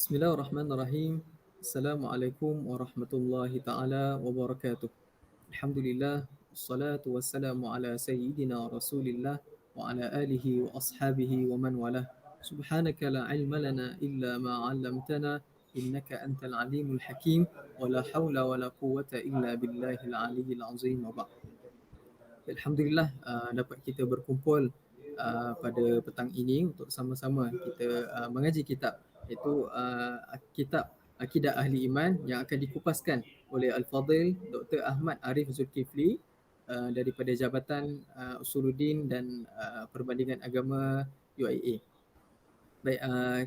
Bismillahirrahmanirrahim. Assalamualaikum warahmatullahi taala wabarakatuh. Alhamdulillah, wassalatu wassalamu ala sayyidina Rasulillah wa ala alihi wa ashabihi wa man walah. Subhanaka la ilma lana illa ma 'allamtana innaka antal alimul hakim wa la haula wa la quwwata illa billahil aliyyil azim wa ba'd. Alhamdulillah dapat kita berkumpul pada petang ini untuk sama-sama kita mengaji kitab, iaitu kitab Akidah Ahli Iman yang akan dikupaskan oleh Al-Fadhil Dr. Ahmad Arif Zulkifli daripada Jabatan Usuluddin dan Perbandingan Agama UIA. Baik,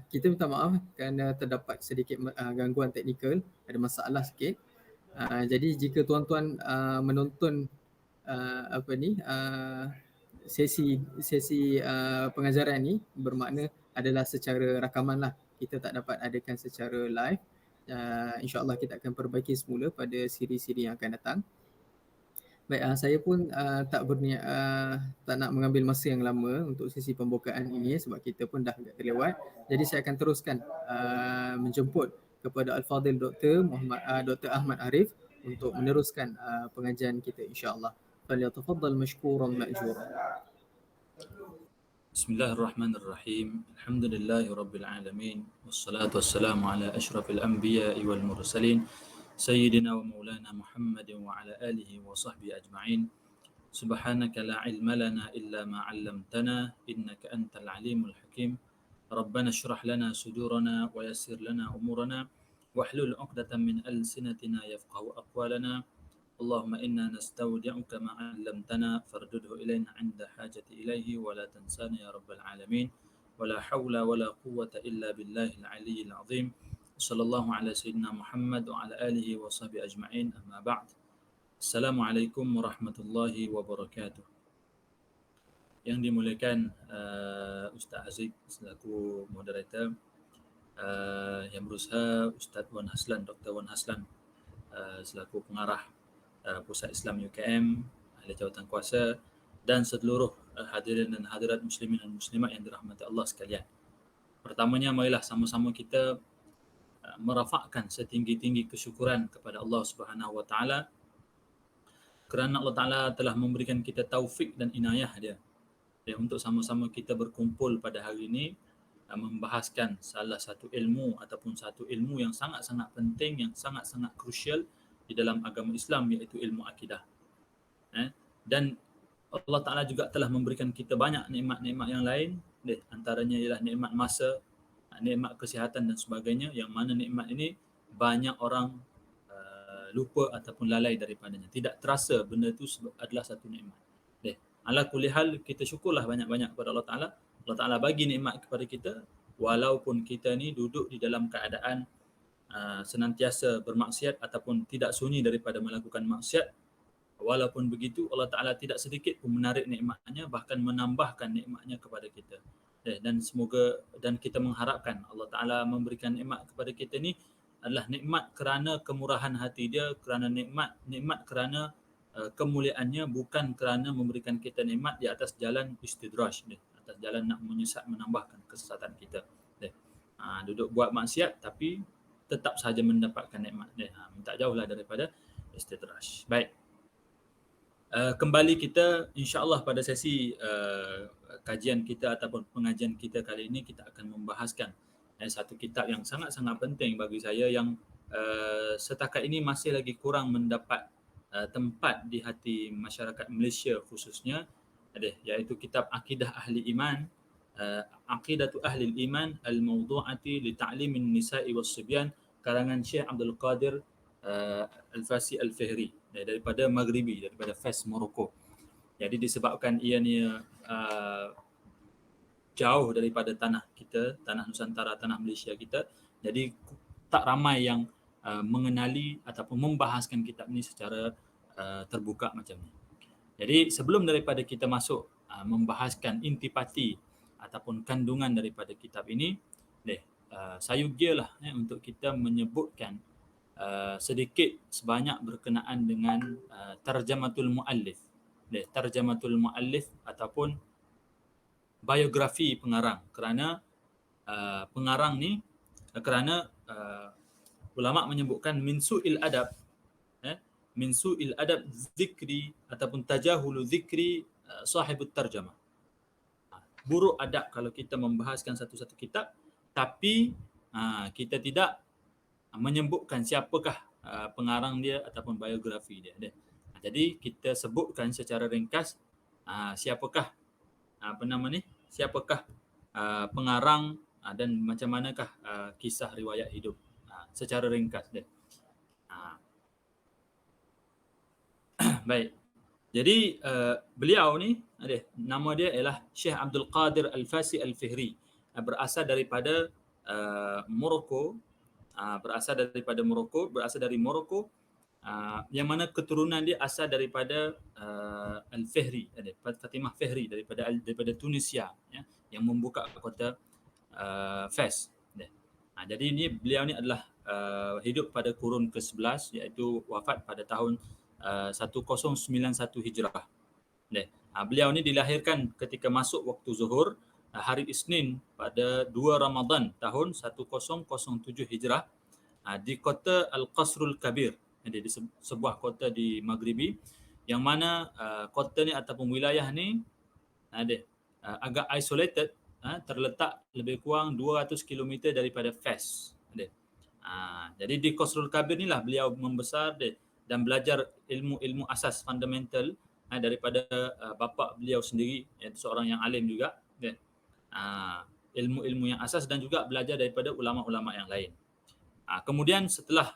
kita minta maaf kerana terdapat sedikit gangguan teknikal, ada masalah sikit. Jadi jika tuan-tuan menonton sesi pengajaran ni, bermakna adalah secara rakaman lah, kita tak dapat adakan secara live. InsyaAllah kita akan perbaiki semula pada siri-siri yang akan datang. Baik, saya pun tak nak mengambil masa yang lama untuk sesi pembukaan ini sebab kita pun dah agak terlewat. Jadi saya akan teruskan menjemput kepada Al-Fadhil Dr. Ahmad Arif untuk meneruskan pengajian kita insya-Allah. Falyatafaddal mashkuran ma'juran. Bismillahirrahmanirrahim. Alhamdulillahirabbil alamin. Wassalatu wassalamu ala asyrafil anbiya'i wal mursalin sayyidina wa maulana Muhammadin wa ala alihi wa sahbihi ajma'in. Subhanaka la ilma lana illa ma 'allamtana innaka antal alimul hakim. Rabbana shrah lana sudurana wa yassir lana umurana wahlul 'uqdatam min alsinatina yafqahu aqwalana. Allahumma inna nastaudi'uka ma 'allamtana fardudhu ilayna 'inda hajati ilayhi wa la tansana ya rabbal alamin. Wa la hawla wa la quwwata illa billahil 'aliyyil 'azim. Sallallahu ala sayyidina Muhammad wa ala alihi wa sahbihi ajma'in. Amma ba'd. Assalamualaikum warahmatullahi wabarakatuh. Yang dimuliakan Ustaz Aziz selaku moderator, yang berusaha Ustaz Wan Haslan, Dr. Wan Haslan selaku pengarah Pusat Islam UKM, ahli jawatan kuasa, dan seluruh hadirin dan hadirat muslimin dan muslimat yang dirahmati Allah sekalian. Pertamanya, marilah sama-sama kita merafakkan setinggi-tinggi kesyukuran kepada Allah Subhanahu Wa Taala kerana Allah Taala telah memberikan kita taufik dan inayah dia untuk sama-sama kita berkumpul pada hari ini membahaskan salah satu ilmu ataupun satu ilmu yang sangat-sangat penting, yang sangat-sangat krusial di dalam agama Islam, iaitu ilmu akidah. Dan Allah Ta'ala juga telah memberikan kita banyak nikmat-nikmat yang lain, antaranya ialah nikmat masa, nikmat kesihatan dan sebagainya, yang mana nikmat ini banyak orang lupa ataupun lalai daripadanya. Tidak terasa benda itu adalah satu nikmat. Ala kulli hal, kita syukurlah banyak-banyak kepada Allah Ta'ala. Allah Ta'ala bagi nikmat kepada kita walaupun kita ni duduk di dalam keadaan senantiasa bermaksiat ataupun tidak sunyi daripada melakukan maksiat. Walaupun begitu, Allah Ta'ala tidak sedikit pun menarik nikmatnya, bahkan menambahkan nikmatnya kepada kita. Dan semoga, dan kita mengharapkan Allah Ta'ala memberikan nikmat kepada kita ni adalah nikmat kerana kemurahan hati dia, kerana nikmat kerana kemuliaannya, bukan kerana memberikan kita nikmat di atas jalan istidraj, atas jalan nak menyesat, menambahkan kesesatan kita. Duduk buat maksiat tapi tetap sahaja mendapatkan nikmat. Minta jauhlah daripada istidraj. Baik. Kembali kita insya-Allah pada sesi kajian kita ataupun pengajian kita kali ini, kita akan membahaskan satu kitab yang sangat-sangat penting bagi saya, yang setakat ini masih lagi kurang mendapat tempat di hati masyarakat Malaysia khususnya, iaitu kitab Akidah Ahli Iman, Aqidatu Ahli Iman Al-Mawdu'ati li Ta'limin Nisa'i was-Sibyan, karangan Syekh Abdul Qadir Al-Fasi Al-Fihri, daripada Maghribi, daripada Fes, Morocco. Jadi disebabkan ianya jauh daripada tanah kita, tanah Nusantara, tanah Malaysia kita, jadi tak ramai yang mengenali ataupun membahaskan kitab ini secara terbuka macam ni. Jadi sebelum daripada kita masuk membahaskan intipati ataupun kandungan daripada kitab ini, sayugialah untuk kita menyebutkan sedikit sebanyak berkenaan dengan tarjamatul muallif. Tarjamatul muallif ataupun biografi pengarang, kerana pengarang ni kerana ulama menyebutkan min su'il adab, min su'il adab zikri ataupun tajahulu zikri sahibut tarjamah. Buruk adab kalau kita membahaskan satu-satu kitab tapi kita tidak menyebutkan siapakah pengarang dia ataupun biografi dia. Jadi kita sebutkan secara ringkas siapakah siapakah pengarang dan macam manakah kisah riwayat hidup secara ringkas dia. Baik. Jadi beliau ni nama dia ialah Syekh Abdul Qadir Al-Fasi Al-Fihri, berasal daripada Morocco, berasal dari Morocco, yang mana keturunan dia asal daripada Al-Fihri, Fatimah Fihri daripada Tunisia, ya, yang membuka kota Fes. Jadi ini beliau ni adalah hidup pada kurun ke-11, iaitu wafat pada tahun 1091 Hijrah. Beliau ni dilahirkan ketika masuk waktu zuhur hari Isnin pada 2 Ramadan tahun 1007 Hijrah di kota Al-Qasrul Kabir, di sebuah kota di Maghribi, yang mana kota ni ataupun wilayah ni agak isolated, terletak lebih kurang 200 km daripada Fes. Jadi di Qasrul Kabir ni lah beliau membesar dan belajar ilmu-ilmu asas fundamental daripada bapa beliau sendiri, iaitu seorang yang alim juga, ilmu-ilmu yang asas, dan juga belajar daripada ulama-ulama yang lain. Kemudian setelah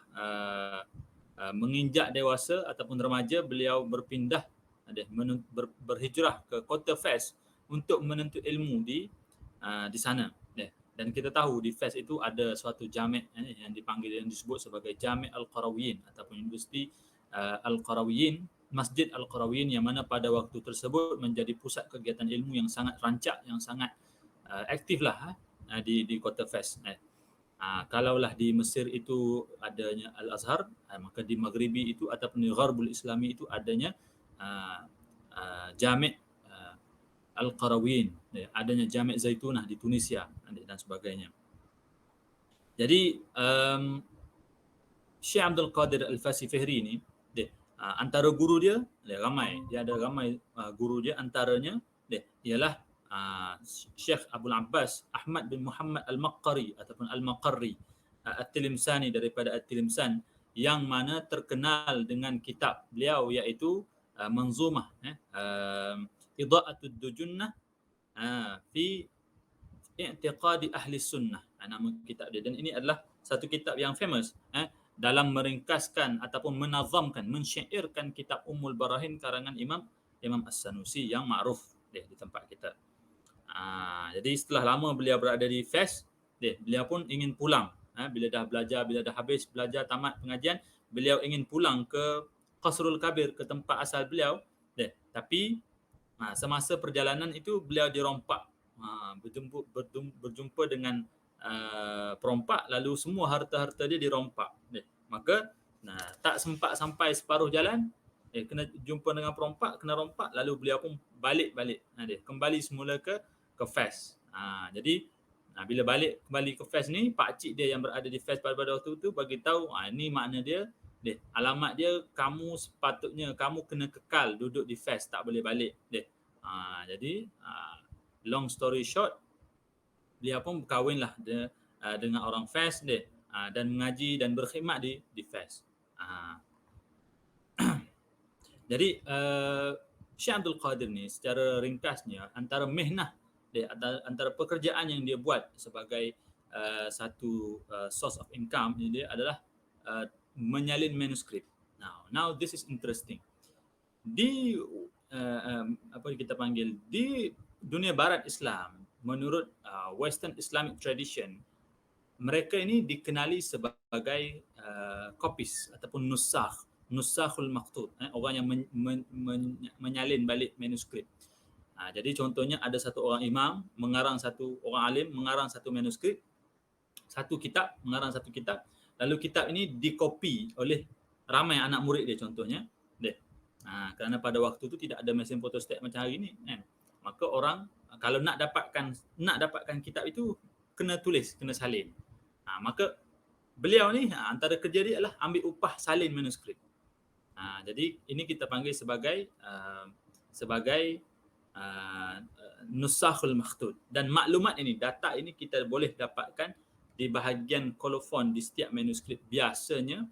menginjak dewasa ataupun remaja, beliau berpindah berhijrah ke kota Fes untuk menuntut ilmu di sana. Dan kita tahu di Fes itu ada suatu jami' yang disebut sebagai Jami' Al-Qarawiyyin ataupun Universiti Al-Qarawiyyin, Masjid Al-Qarawiyyin, yang mana pada waktu tersebut menjadi pusat kegiatan ilmu yang sangat rancak, yang sangat aktif lah di kota Fes. Kalaulah di Mesir itu adanya Al-Azhar, maka di Maghribi itu ataupun di Gharbul Islami itu adanya Jami' Al-Qarawiyyin, adanya Jami' Zaitunah di Tunisia dan sebagainya. Jadi Syekh Abdul Qadir Al-Fasi Fihri ni, antara guru dia ramai. Dia ada ramai guru dia, antaranya ialah Syekh Abdul Abbas Ahmad bin Muhammad Al-Maqqari ataupun Al-Maqarri At-Tilimsani daripada At-Tilimsan, yang mana terkenal dengan kitab beliau iaitu Manzumah Idha'atud Dujunnah fi I'tiqadi Ahli Sunnah, nama kitab dia. Dan ini adalah satu kitab yang famous dalam meringkaskan ataupun menazamkan, mensyairkan kitab Ummul Barahin karangan Imam As-Sanusi yang ma'ruf di tempat kita. Jadi setelah lama beliau berada di Fes, beliau pun ingin pulang. Bila dah belajar, bila dah habis belajar, tamat pengajian, beliau ingin pulang ke Qasrul Kabir, ke tempat asal beliau. Tapi semasa perjalanan itu beliau dirompak, berjumpa dengan perompak, lalu semua harta-harta dia dirompak. Maka tak sempat sampai separuh jalan, kena jumpa dengan perompak, kena rompak, lalu beliau pun balik kembali semula ke Fes. Jadi bila kembali ke Fes ni, pak cik dia yang berada di Fes pada waktu itu bagi tahu, ni makna dia, alamat dia, kamu sepatutnya kamu kena kekal duduk di Fes, tak boleh balik. Jadi long story short, beliau pun berkahwinlah dengan orang Fes dan mengaji dan berkhidmat di Fes. Jadi Syekh Abdul Qadir ni secara ringkasnya, antara mihnah dia, antara pekerjaan yang dia buat sebagai satu source of income dia adalah menyalin manuskrip. Now this is interesting. Di kita panggil di dunia barat Islam, menurut Western Islamic tradition, mereka ini dikenali sebagai kopis ataupun nusakhul maktub, orang yang menyalin balik manuskrip. Jadi contohnya ada satu orang imam mengarang orang alim mengarang satu manuskrip, mengarang satu kitab, lalu kitab ini dikopi oleh ramai anak murid dia contohnya. Kerana pada waktu itu tidak ada mesin fotostat macam hari ini, maka orang kalau nak dapatkan kitab itu kena tulis, kena salin. Maka beliau ni antara kerja dia adalah ambil upah salin manuskrip. Jadi ini kita panggil sebagai nusakhul makhtut. Dan maklumat ini, data ini kita boleh dapatkan di bahagian kolofon di setiap manuskrip. Biasanya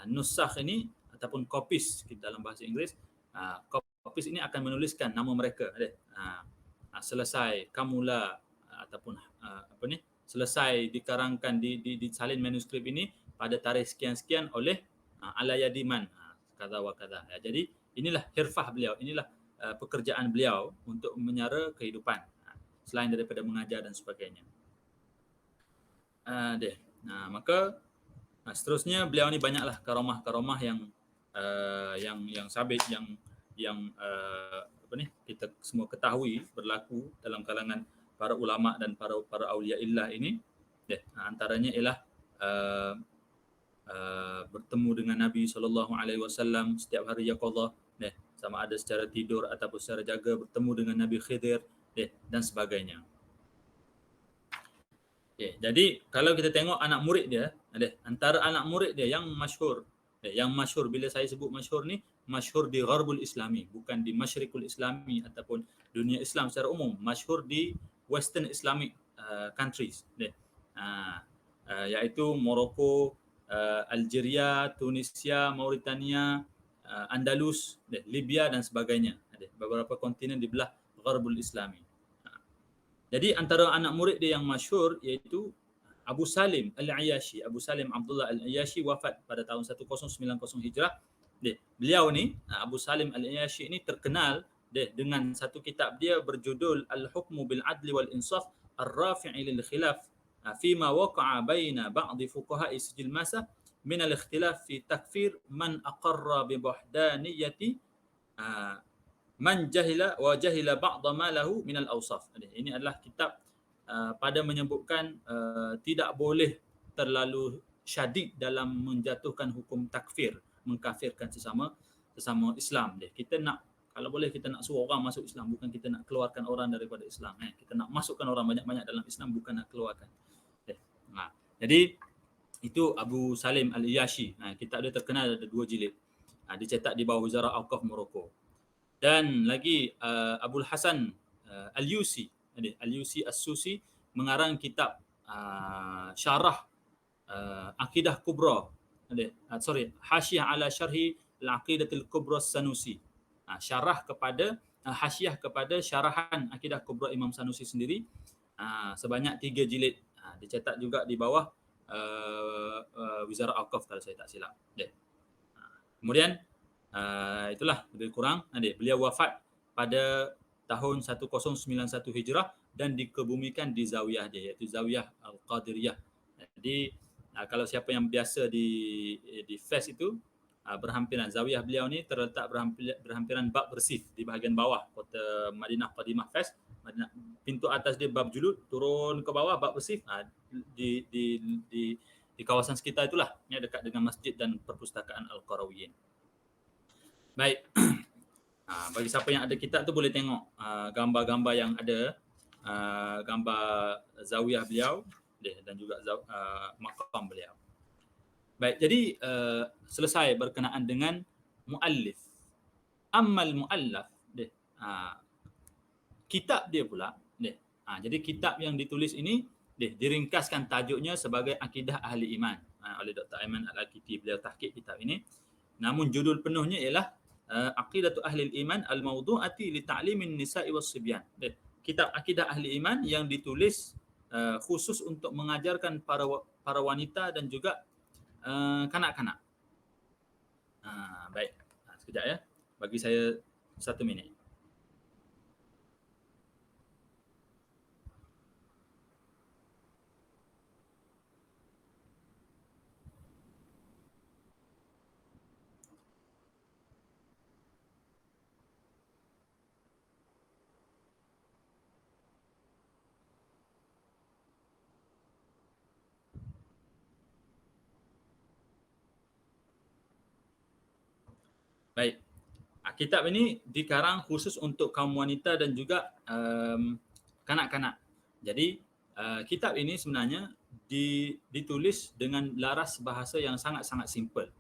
nusakh ini ataupun copies dalam bahasa Inggeris, copies ini akan menuliskan nama mereka. Selesai kamula ataupun selesai dikarangkan disalin manuskrip ini pada tarikh sekian-sekian oleh Alayadiman kata wa kata. Jadi inilah hirfah beliau, inilah pekerjaan beliau untuk menyara kehidupan selain daripada mengajar dan sebagainya. Maka seterusnya beliau ni banyaklah karamah-karamah yang sabit yang kita semua ketahui berlaku dalam kalangan para ulama dan para aulia illah ini. Antaranya ialah bertemu dengan Nabi SAW setiap hari yaqadhah, sama ada secara tidur ataupun secara jaga, bertemu dengan Nabi Khidir dan sebagainya. Jadi kalau kita tengok anak murid dia, antara anak murid dia yang masyhur, bila saya sebut masyhur ni, masyhur di Gharbul Islami, bukan di Masyrikul Islami ataupun dunia Islam secara umum, masyhur di Western Islamic countries, iaitu Morocco, Algeria, Tunisia, Mauritania, Andalus, Libya dan sebagainya. Beberapa kontinen di belah Gharbul Islami. Jadi antara anak murid dia yang masyhur iaitu Abu Salim Al-Ayyashi. Abu Salim Abdullah Al-Ayyashi wafat pada tahun 1090 Hijrah. Beliau ni, Abu Salim Al-Ayyashi ini terkenal dengan satu kitab dia berjudul Al-Hukmu bil Adli wal Insaf Ar-Rafi'i lil Khilaf fima waqa'a baina ba'd fuqaha'i sijil masa min al-ikhtilaf fi takfir man aqarra bi wahdaniyati man jahila wa jahila ba'd ma lahu min al-awsaf. Ini adalah kitab pada menyebutkan tidak boleh terlalu syadid dalam menjatuhkan hukum takfir, mengkafirkan sesama Islam. Kita nak, kalau boleh kita nak suruh orang masuk Islam, bukan kita nak keluarkan orang daripada Islam. Kita nak masukkan orang banyak-banyak dalam Islam, bukan nak keluarkan. Jadi itu Abu Salim Al-Ayyashi. Kitab dia terkenal, ada 2 jilid. Dicetak di bawah Wizara Auqaf Morocco. Dan lagi Abul Hasan Al-Yusi, Al-Yusi As-Susi mengarang kitab syarah Aqidah Kubra. Hasyiah ala syarhi Al-Aqidatul Kubra Sanusi. Syarah kepada hasyiah kepada syarahan Aqidah Kubra Imam Sanusi sendiri, sebanyak 3 jilid. Dicetak juga di bawah Wizara Auqaf kalau saya tak silap. Kemudian itulah lebih kurang beliau wafat pada tahun 1091 Hijrah dan dikebumikan di zawiyah dia, iaitu Zawiyah Al-Qadiriyah. Jadi kalau siapa yang biasa di Fes itu, berhampiran zawiyah beliau ni terletak berhampiran Bab Bersif di bahagian bawah kota Madinah Qadimah Fes. Pintu atas dia Bab Julud, turun ke bawah Bab Bersif, di kawasan sekitar itulah, dekat dengan masjid dan perpustakaan Al-Qarawiyyin. Baik. Bagi siapa yang ada kitab tu boleh tengok gambar-gambar yang ada, gambar zawiyah beliau dan juga maqam beliau. Baik, jadi selesai berkenaan dengan muallif. Ammal muallaf, kitab dia pula, jadi kitab yang ditulis ini diringkaskan tajuknya sebagai Akidah Ahli Iman oleh Dr. Aiman Al-Akiti. Beliau tahqiq kitab ini. Namun judul penuhnya ialah Aqidatu Ahli Iman Al-Mawdu'ati li Ta'limin Nisa'i was Sibyan. Kitab Akidah Ahli Iman yang ditulis khusus untuk mengajarkan para wanita dan juga kanak-kanak. Baik, sekejap ya. Bagi saya 1 minit. Baik. Kitab ini dikarang khusus untuk kaum wanita dan juga kanak-kanak. Jadi kitab ini sebenarnya ditulis dengan laras bahasa yang sangat-sangat simple.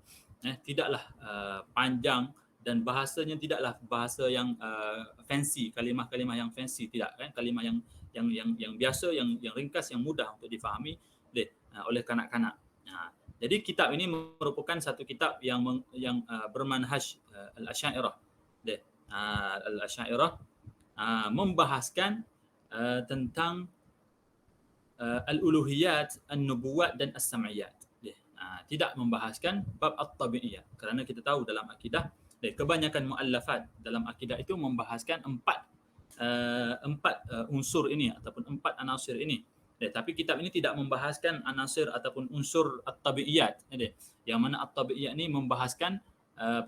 Tidaklah panjang dan bahasanya tidaklah bahasa yang fancy, kalimah-kalimah yang fancy, tidak kan, kalimah yang biasa, yang ringkas, yang mudah untuk difahami oleh kanak-kanak. Jadi kitab ini merupakan satu kitab yang bermanhaj al-Asy'ariyah. Al-Asy'ariyah membahaskan tentang al-uluhiyat, an-nubuwat dan as-sam'iyat. Tidak membahaskan bab at-tabi'iyah, kerana kita tahu dalam akidah kebanyakan muallafat dalam akidah itu membahaskan empat unsur ini ataupun empat anasir ini. Tapi kitab ini tidak membahaskan anasir ataupun unsur at-tabi'iyat. Yang mana at-tabi'iyat ini membahaskan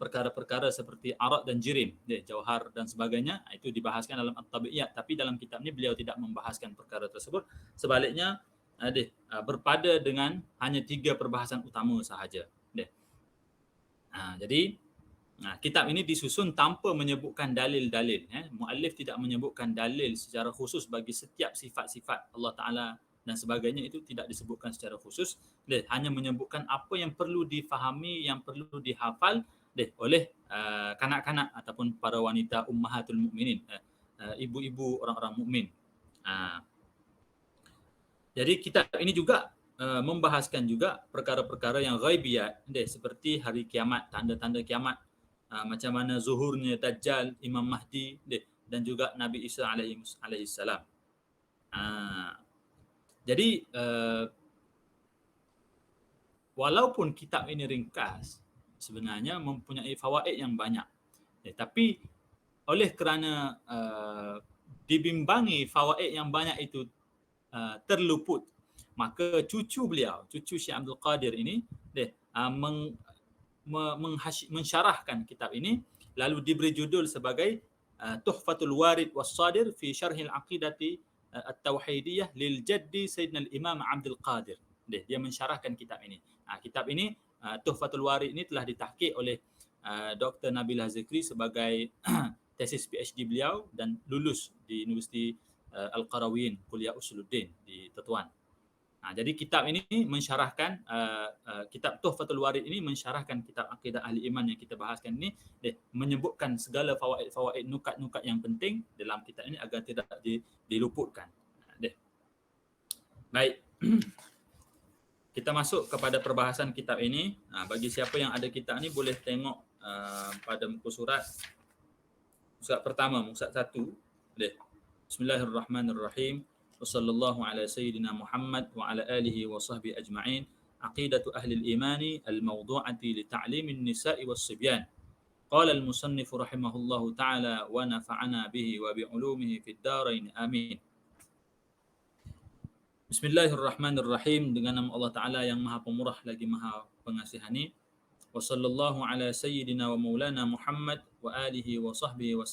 perkara-perkara seperti arak dan jirim, jauhar dan sebagainya, itu dibahaskan dalam at-tabi'iyat. Tapi dalam kitab ini beliau tidak membahaskan perkara tersebut. Sebaliknya berpada dengan hanya 3 perbahasan utama sahaja. Jadi kitab ini disusun tanpa menyebutkan dalil-dalil. Muallif tidak menyebutkan dalil secara khusus bagi setiap sifat-sifat Allah Ta'ala dan sebagainya, itu tidak disebutkan secara khusus. Hanya menyebutkan apa yang perlu difahami, yang perlu dihafal oleh kanak-kanak ataupun para wanita ummahatul mukminin, ibu-ibu orang-orang mukmin. Jadi kitab ini juga membahaskan juga perkara-perkara yang ghaibiyat, seperti hari kiamat, tanda-tanda kiamat, macam mana zuhurnya Dajjal, Imam Mahdi, dan juga Nabi Isa alaihi salam. Jadi walaupun kitab ini ringkas, sebenarnya mempunyai fawaid yang banyak. Tapi oleh kerana dibimbangi fawaid yang banyak itu terluput, maka cucu Syekh Abdul Qadir ini mensyarahkan kitab ini, lalu diberi judul sebagai Tuhfatul Warid was-Sadir fi Syarhil Aqidati At-Tauhidiyah lil Jaddi Sayyidina al-Imam Abdul Qadir. Dia mensyarahkan kitab ini. Kitab ini Tuhfatul Warid ini telah ditahqiq oleh Dr. Nabila Zikri sebagai tesis PhD beliau dan lulus di Universiti Al-Qarawiyyin, Kuliah Usuluddin di Tetuan. Jadi kitab ini mensyarahkan, kitab Tuhfatul Warid ini mensyarahkan kitab Aqidah Ahli Iman yang kita bahaskan ini, menyebutkan segala fawaid, nukat-nukat yang penting dalam kitab ini agar tidak diluputkan. Baik. Kita masuk kepada perbahasan kitab ini. Bagi siapa yang ada kitab ini boleh tengok pada muka surat pertama, muka 1. Bismillahirrahmanirrahim. Wassallallahu ala sayyidina Muhammad wa ala alihi wa sahbihi ajma'in. Aqidatu ahli al-imani al-mawdu'ati li ta'limin nisa'i was-sibyan. Qala al-musannif rahimahullahu ta'ala wa nafa'ana bihi wa bi'ulumihi fid darain amin. Bismillahirrahmanirrahim. Dengan nama Allah Ta'ala yang maha pemurah lagi maha pengasihani. Wa sallallahu ala sayyidina wa maulana Muhammad wa alihi wa sahbihi wa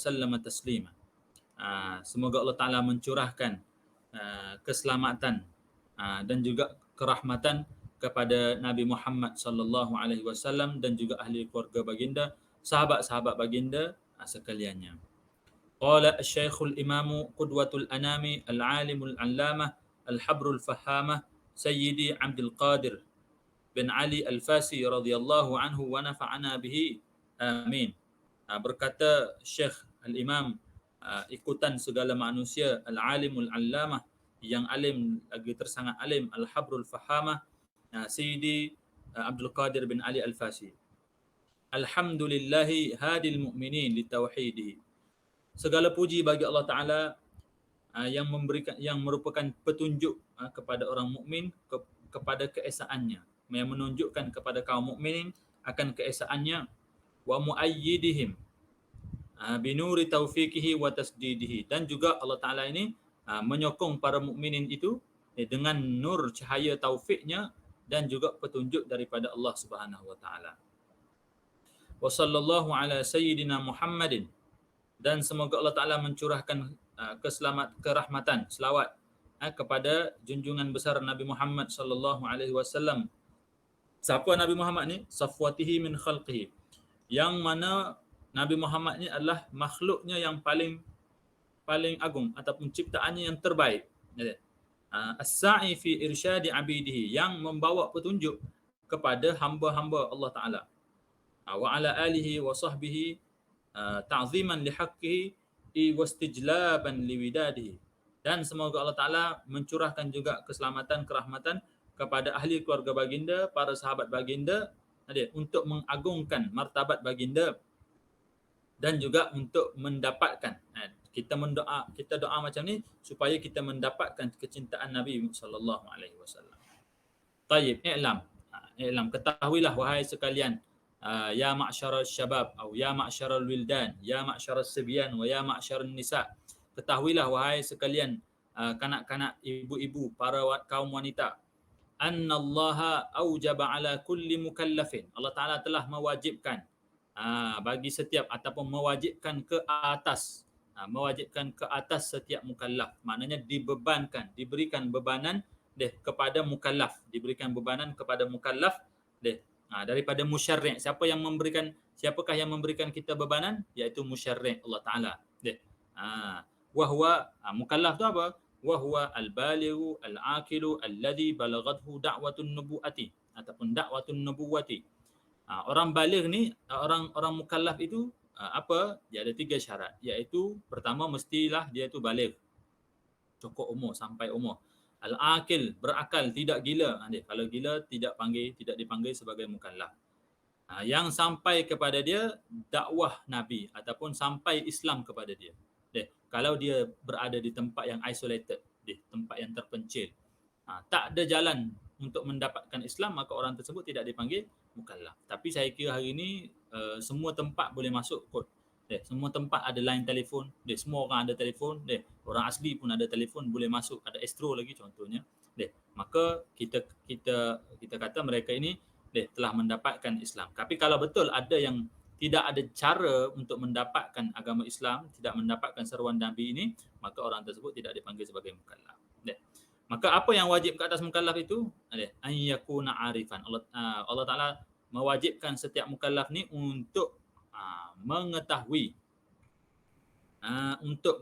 sallama taslima. Semoga Allah Ta'ala mencurahkan keselamatan dan juga kerahmatan kepada Nabi Muhammad sallallahu alaihi wasallam dan juga ahli keluarga baginda, sahabat-sahabat baginda sekaliannya. Qala asy-Syaikhul Imamu Qudwatul Anami Al-Alimul Allamah Al-Habrul Fahamah Sayyidi Abdul Qadir bin Ali Al-Fasi radhiyallahu anhu wa nafa'ana bihi amin. Berkata Syekh Al-Imam ikutan segala manusia, Al-Alimul Allamah, yang alim lagi tersangat alim, Al-Habrul Fahamah, Sayyidi Abdul Qadir bin Ali Al-Fasi. Alhamdulillahi hadil mu'minin li tauhidihi. Segala puji bagi Allah Ta'ala yang merupakan petunjuk kepada orang mukmin kepada keesaannya, yang menunjukkan kepada kaum mukminin akan keesaannya, wa muayyidihim binuri taufiqihi wa tasdidihi, dan juga Allah Ta'ala ini menyokong para mukminin itu dengan nur cahaya taufiknya dan juga petunjuk daripada Allah Subhanahu wa Ta'ala. Wa sallallahu ala sayyidina Muhammadin, dan semoga Allah Ta'ala mencurahkan kerahmatan, selawat kepada junjungan besar Nabi Muhammad sallallahu alaihi wasallam. Siapa Nabi Muhammad ni? Safwatihi min khalqihi, yang mana Nabi Muhammad ni adalah makhluknya yang paling agung ataupun ciptaannya yang terbaik. As-sa'i fi irsyadi abidihi, yang membawa petunjuk kepada hamba-hamba Allah Taala. Wa ala alihi wa sahbihi ta'ziman li haqqihi wastijlaban li widadihi. Dan semoga Allah Taala mencurahkan juga keselamatan, kerahmatan kepada ahli keluarga baginda, para sahabat baginda, untuk mengagungkan martabat baginda dan juga untuk mendapatkan, kita doa macam ni supaya kita mendapatkan kecintaan Nabi sallallahu alaihi wasallam. Tayyib, i'lam, ketahuilah wahai sekalian, ya ma'syaral syabab atau ya ma'syaral wildan, ya ma'syaral sibyan wa ya ma'syaral nisa. Ketahuilah wahai sekalian kanak-kanak, ibu-ibu, para kaum wanita, annallaha aujaba ala kulli mukallafin. Allah Taala telah mewajibkan bagi setiap, ataupun mewajibkan ke atas setiap mukallaf. Maknanya dibebankan, diberikan bebanan kepada mukallaf, daripada musyarri'. Siapakah yang memberikan kita bebanan? Iaitu musyarri' Allah Taala. Wahwa mukallaf tu apa? Wahwa al-balighu al-aqilu alladhi balaghathu da'watun nubuwati, ataupun da'watun nubuwati. Orang baligh ni, orang mukallaf itu apa? Dia ada 3 syarat, iaitu pertama mestilah dia tu baligh, cukup umur, sampai umur. Al-aqil, berakal, tidak gila. Kalau gila tidak dipanggil sebagai mukallaf. Yang sampai kepada dia dakwah Nabi ataupun sampai Islam kepada dia. Kalau dia berada di tempat yang isolated, di tempat yang terpencil, tak ada jalan untuk mendapatkan Islam, maka orang tersebut tidak dipanggil mukallaf. Tapi saya kira hari ini semua tempat boleh masuk kot. Semua tempat ada line telefon, semua orang ada telefon, orang asli pun ada telefon, boleh masuk, ada Astro lagi contohnya. Maka kita kata mereka ini telah mendapatkan Islam. Tapi kalau betul ada yang tidak ada cara untuk mendapatkan agama Islam, tidak mendapatkan seruan Nabi ini, maka orang tersebut tidak dipanggil sebagai mukallaf. Maka apa yang wajib ke atas mukallaf itu? An yakuna arifan. Allah Taala mewajibkan setiap mukallaf ni untuk mengetahui, untuk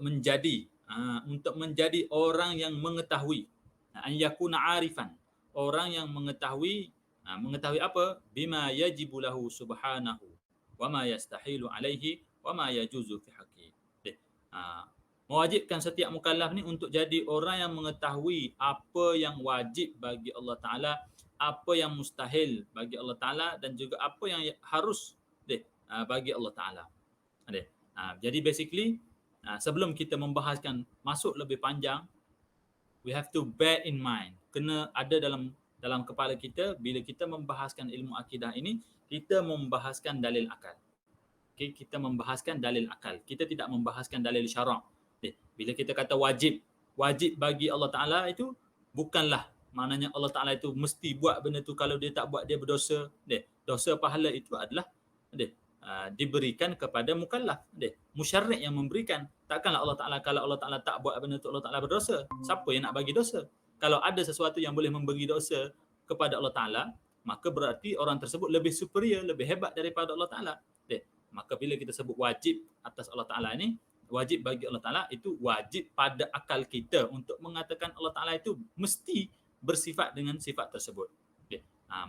menjadi orang yang mengetahui. An yakuna arifan, orang yang mengetahui apa? Bima yajibu lahu subhanahu wa ma yastahilu alaihi wa ma yajuzu fi haqqi. Mewajibkan setiap mukallaf ni untuk jadi orang yang mengetahui apa yang wajib bagi Allah Taala, apa yang mustahil bagi Allah Taala, dan juga apa yang harus bagi Allah Taala. Jadi basically, sebelum kita membahaskan masuk lebih panjang, we have to bear in mind, kena ada dalam kepala kita bila kita membahaskan ilmu akidah ini, kita membahaskan dalil akal. Okay, kita membahaskan dalil akal. Kita tidak membahaskan dalil syarak. Bila kita kata wajib bagi Allah Taala, itu bukanlah maknanya Allah Taala itu mesti buat benda tu, kalau dia tak buat dia berdosa. Dosa pahala itu adalah diberikan kepada mukallaf. Musyarri' yang memberikan. Takkanlah Allah Taala, kalau Allah Taala tak buat benda tu Allah Taala berdosa. Siapa yang nak bagi dosa? Kalau ada sesuatu yang boleh memberi dosa kepada Allah Taala, maka berarti orang tersebut lebih superior, lebih hebat daripada Allah Taala. Maka bila kita sebut wajib atas Allah Taala ni, wajib bagi Allah Taala, itu wajib pada akal kita untuk mengatakan Allah Taala itu mesti bersifat dengan sifat tersebut.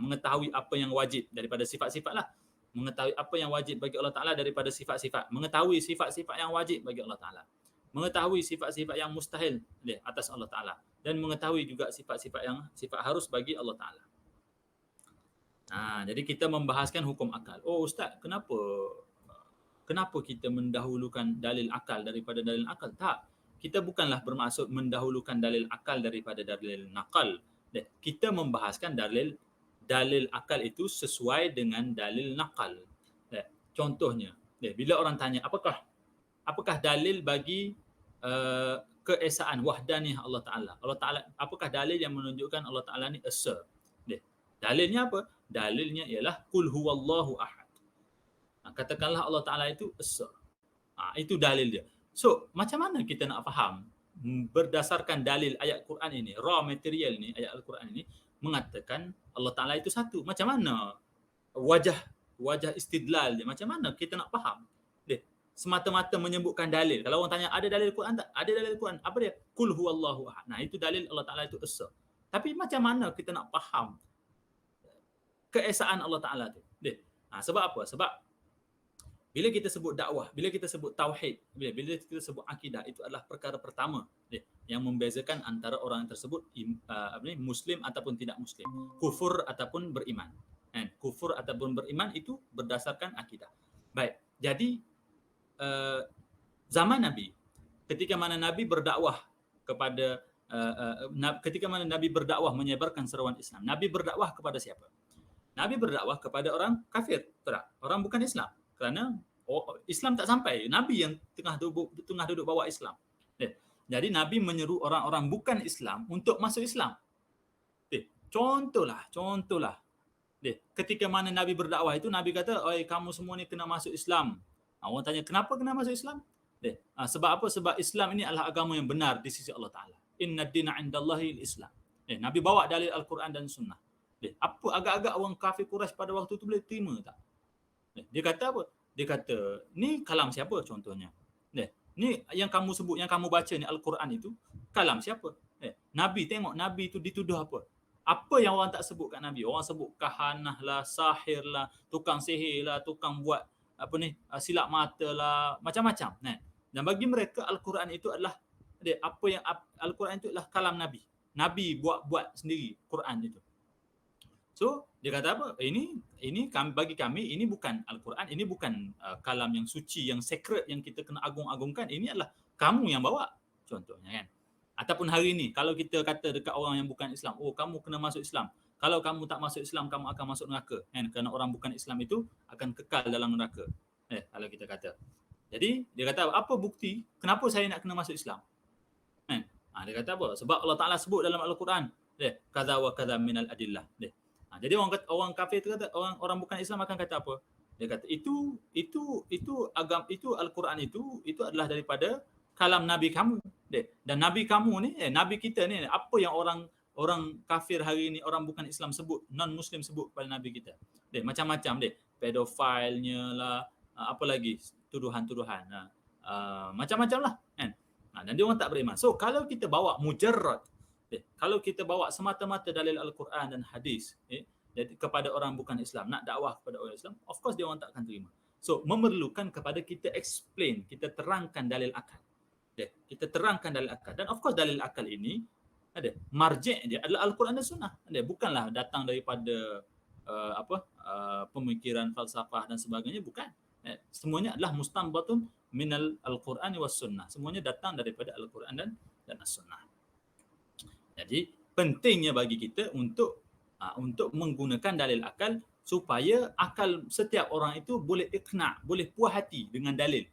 Mengetahui apa yang wajib daripada sifat-sifat lah. Mengetahui apa yang wajib bagi Allah Taala daripada sifat-sifat. Mengetahui sifat-sifat yang wajib bagi Allah Taala. Mengetahui sifat-sifat yang mustahil atas Allah Taala. Dan mengetahui juga sifat-sifat yang sifat harus bagi Allah Taala. Jadi kita membahaskan hukum akal. Oh Ustaz, kenapa kita mendahulukan dalil akal daripada dalil akal? Tak. Kita bukanlah bermaksud mendahulukan dalil akal daripada dalil nakal. Kita membahaskan dalil akal itu sesuai dengan dalil nakal. Contohnya, bila orang tanya apakah dalil bagi keesaan wahdaniyah Allah Taala? Allah Taala, apakah dalil yang menunjukkan Allah Taala ni esa? Dalilnya apa? Dalilnya ialah qul huwallahu ahad. Katakanlah Allah Taala itu esa. Itu dalil dia. So, macam mana kita nak faham berdasarkan dalil ayat Quran ini, raw material ni, ayat Al-Quran ini mengatakan Allah Taala itu satu. Macam mana wajah istidlal dia? Macam mana kita nak faham? semata-mata menyebutkan dalil. Kalau orang tanya ada dalil Quran tak? Ada dalil Quran. Apa dia? Qul huwallahu ahad. Nah, itu dalil Allah Taala itu esa. Tapi macam mana kita nak faham keesaan Allah Taala tu? Sebab apa? Sebab bila kita sebut dakwah, bila kita sebut tauhid, bila kita sebut akidah, itu adalah perkara pertama yang membezakan antara orang tersebut Muslim ataupun tidak Muslim, kufur ataupun beriman. Kufur ataupun beriman itu berdasarkan akidah. Baik, jadi zaman Nabi, ketika mana Nabi berdakwah kepada ketika mana Nabi berdakwah menyebarkan seruan Islam, Nabi berdakwah kepada siapa? Nabi berdakwah kepada orang kafir, tak? Orang bukan Islam. Kerana Islam tak sampai. Nabi yang tengah duduk bawa Islam. Jadi Nabi menyeru orang-orang bukan Islam untuk masuk Islam. Contohlah. Ketika mana Nabi berdakwah itu, Nabi kata, "Oi, kamu semua ni kena masuk Islam." Orang tanya, kenapa kena masuk Islam? Sebab apa? Sebab Islam ini adalah agama yang benar di sisi Allah Ta'ala. Inna dina indallahi al-Islam. Nabi bawa dalil Al-Quran dan Sunnah. Apa agak-agak orang kafir Quraisy pada waktu itu boleh terima tak? Dia kata apa? Dia kata, ni kalam siapa contohnya? Ni yang kamu sebut, yang kamu baca ni Al-Quran itu, kalam siapa? Nabi, tengok Nabi itu dituduh apa? Apa yang orang tak sebut kat Nabi? Orang sebut kahanah lah, sahir lah, tukang sihir lah, tukang buat silap mata lah, macam-macam. Dan bagi mereka Al-Quran itu adalah Al-Quran itu adalah kalam Nabi. Nabi buat sendiri Quran itu. So, dia kata apa? Ini bagi kami ini bukan Al-Quran, ini bukan kalam yang suci, yang sacred yang kita kena agung-agungkan. Ini adalah kamu yang bawa. Contohnya kan. Ataupun hari ini kalau kita kata dekat orang yang bukan Islam, "Oh, kamu kena masuk Islam. Kalau kamu tak masuk Islam, kamu akan masuk neraka." Kan? Kerana orang bukan Islam itu akan kekal dalam neraka. Kalau kita kata. Jadi, dia kata, apa bukti kenapa saya nak kena masuk Islam? Dia kata apa? Sebab Allah Ta'ala sebut dalam Al-Quran, "Kadza wa kadza minal adillah." Jadi orang kafir tu kata, orang bukan Islam akan kata apa? Dia kata itu agama itu Al-Quran itu adalah daripada kalam Nabi kamu. Dan Nabi kamu ni, Nabi kita ni, apa yang orang kafir hari ni, orang bukan Islam sebut, non-Muslim sebut pada Nabi kita. Macam-macam pedofilnya lah, apa lagi, tuduhan-tuduhan. Macam-macam lah. Kan? Dan dia orang tak beriman. So, kalau kita bawa mujarrad, kalau kita bawa semata-mata dalil Al-Quran dan hadis jadi kepada orang bukan Islam, nak dakwah kepada orang Islam, of course dia orang tak akan terima. So, memerlukan kepada kita explain, kita terangkan dalil akal. Kita terangkan dalil akal. Dan of course dalil akal ini marji' dia adalah Al-Quran dan Sunnah. Bukanlah datang daripada pemikiran falsafah dan sebagainya, bukan. Semuanya adalah mustanbatun minal Al-Quran was Sunnah. Semuanya datang daripada Al-Quran dan As-Sunnah. Jadi pentingnya bagi kita untuk menggunakan dalil akal supaya akal setiap orang itu boleh iqna', boleh puas hati dengan dalil.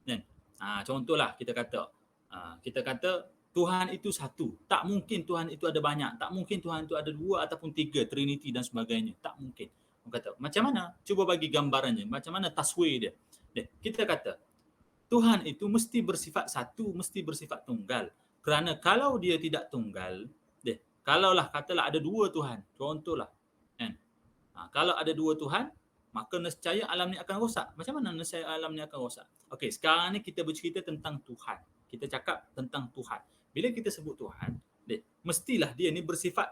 Kan? Contohlah kita kata Tuhan itu satu. Tak mungkin Tuhan itu ada banyak. Tak mungkin Tuhan itu ada dua ataupun tiga, Trinity dan sebagainya. Tak mungkin. Orang kata, macam mana? Cuba bagi gambarannya. Macam mana taswir dia? Kita kata Tuhan itu mesti bersifat satu, mesti bersifat tunggal. Kerana kalau dia tidak tunggal, kalaulah katalah ada dua Tuhan, contohlah, kan? Kalau ada dua Tuhan, maka nescaya alam ni akan rosak. Macam mana nescaya alam ni akan rosak? Okey, sekarang ni kita bercerita tentang Tuhan. Kita cakap tentang Tuhan. Bila kita sebut Tuhan, mestilah dia ni bersifat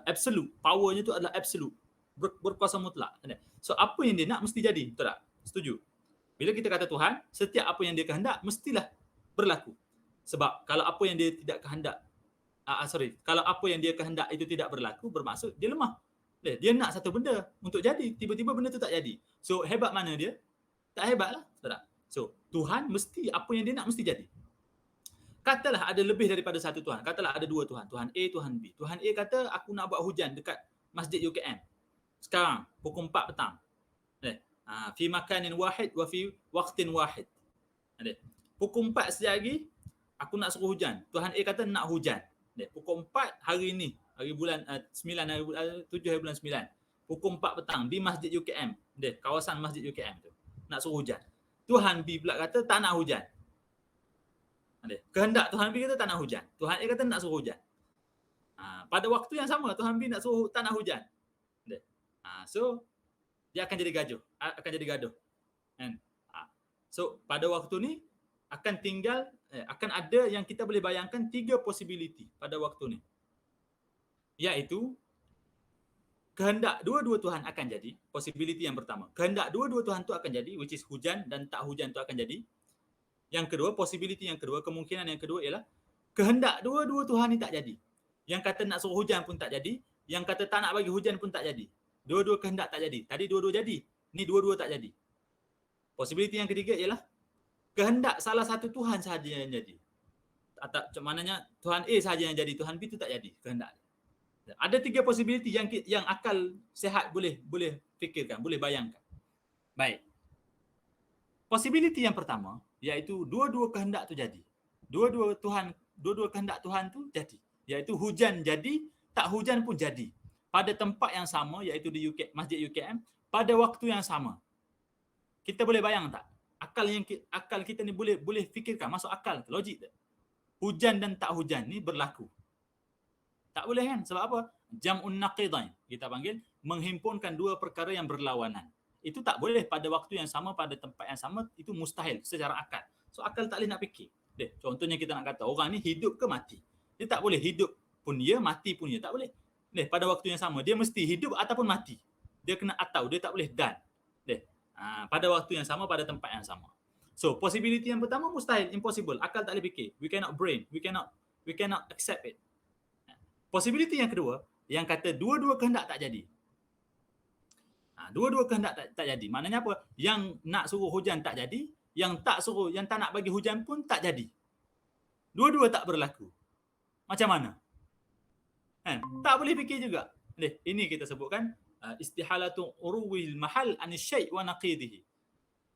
absolute. Powernya tu adalah absolute. Berkuasa mutlak. So apa yang dia nak mesti jadi. Betul tak? Setuju? Bila kita kata Tuhan, setiap apa yang dia kehendak mestilah berlaku. Sebab kalau apa yang dia tidak kehendak, kalau apa yang dia kehendak itu tidak berlaku, bermaksud dia lemah. Dia nak satu benda untuk jadi, tiba-tiba benda tu tak jadi. So hebat mana dia? Tak hebat lah. Betul tak? So Tuhan mesti, apa yang dia nak mesti jadi. Katalah ada lebih daripada satu Tuhan. Katalah ada dua Tuhan. Tuhan A, Tuhan B. Tuhan A kata, aku nak buat hujan dekat Masjid UKM. Sekarang, pukul 4 petang. Fi makanin wahid wa fi waqtin wahid. Pukul 4 sekejap lagi, aku nak suruh hujan. Tuhan A kata nak hujan. Pukul 4 hari ni, hari bulan 7 hari bulan 9. Pukul 4 petang di Masjid UKM. Kawasan Masjid UKM tu. Nak suruh hujan. Tuhan B pula kata tak nak hujan. Kehendak Tuhan B kata tak nak hujan. Tuhan A kata nak suruh hujan. Pada waktu yang sama Tuhan B nak suruh tak nak hujan. So dia akan jadi gaduh. Kan? So pada waktu ni akan ada yang kita boleh bayangkan 3 possibility pada waktu ni. Iaitu kehendak dua-dua Tuhan akan jadi, possibility yang pertama. Kehendak dua-dua Tuhan tu akan jadi, which is hujan dan tak hujan tu akan jadi. Yang kedua, possibility yang kedua, kemungkinan yang kedua ialah kehendak dua-dua Tuhan ni tak jadi. Yang kata nak suruh hujan pun tak jadi, yang kata tak nak bagi hujan pun tak jadi. Dua-dua kehendak tak jadi. Tadi dua-dua jadi, ni dua-dua tak jadi. Possibility yang ketiga ialah kehendak salah satu Tuhan sahaja yang jadi. Atau maknanya Tuhan A sahaja yang jadi, Tuhan B tu tak jadi kehendak. Ada 3 possibility yang akal sihat boleh fikirkan, boleh bayangkan. Baik. Possibility yang pertama iaitu dua-dua kehendak tu jadi. Dua-dua kehendak Tuhan tu jadi. Iaitu hujan jadi, tak hujan pun jadi. Pada tempat yang sama iaitu di Masjid UKM pada waktu yang sama. Kita boleh bayang tak? Akal kita ni boleh fikirkan, masuk akal, logik tak? Hujan dan tak hujan ni berlaku. Tak boleh kan? Sebab apa? Jam'un naqidain. Kita panggil menghimpunkan dua perkara yang berlawanan. Itu tak boleh pada waktu yang sama, pada tempat yang sama. Itu mustahil secara akal. So akal tak boleh nak fikir. Contohnya kita nak kata orang ni hidup ke mati. Dia tak boleh hidup pun dia, mati pun dia. Tak boleh. Pada waktu yang sama. Dia mesti hidup ataupun mati. Dia kena atau. Dia tak boleh dan. Pada waktu yang sama, pada tempat yang sama. So possibility yang pertama mustahil, impossible. Akal tak boleh fikir. We cannot brain. We cannot accept it. Possibility yang kedua, yang kata dua-dua kehendak tak jadi. Dua-dua kehendak tak jadi. Maknanya apa? Yang nak suruh hujan tak jadi, yang tak nak bagi hujan pun tak jadi. Dua-dua tak berlaku. Macam mana? Tak boleh fikir juga. Ini kita sebutkan istihalatu uruwil mahal anisyai' wa naqidihi.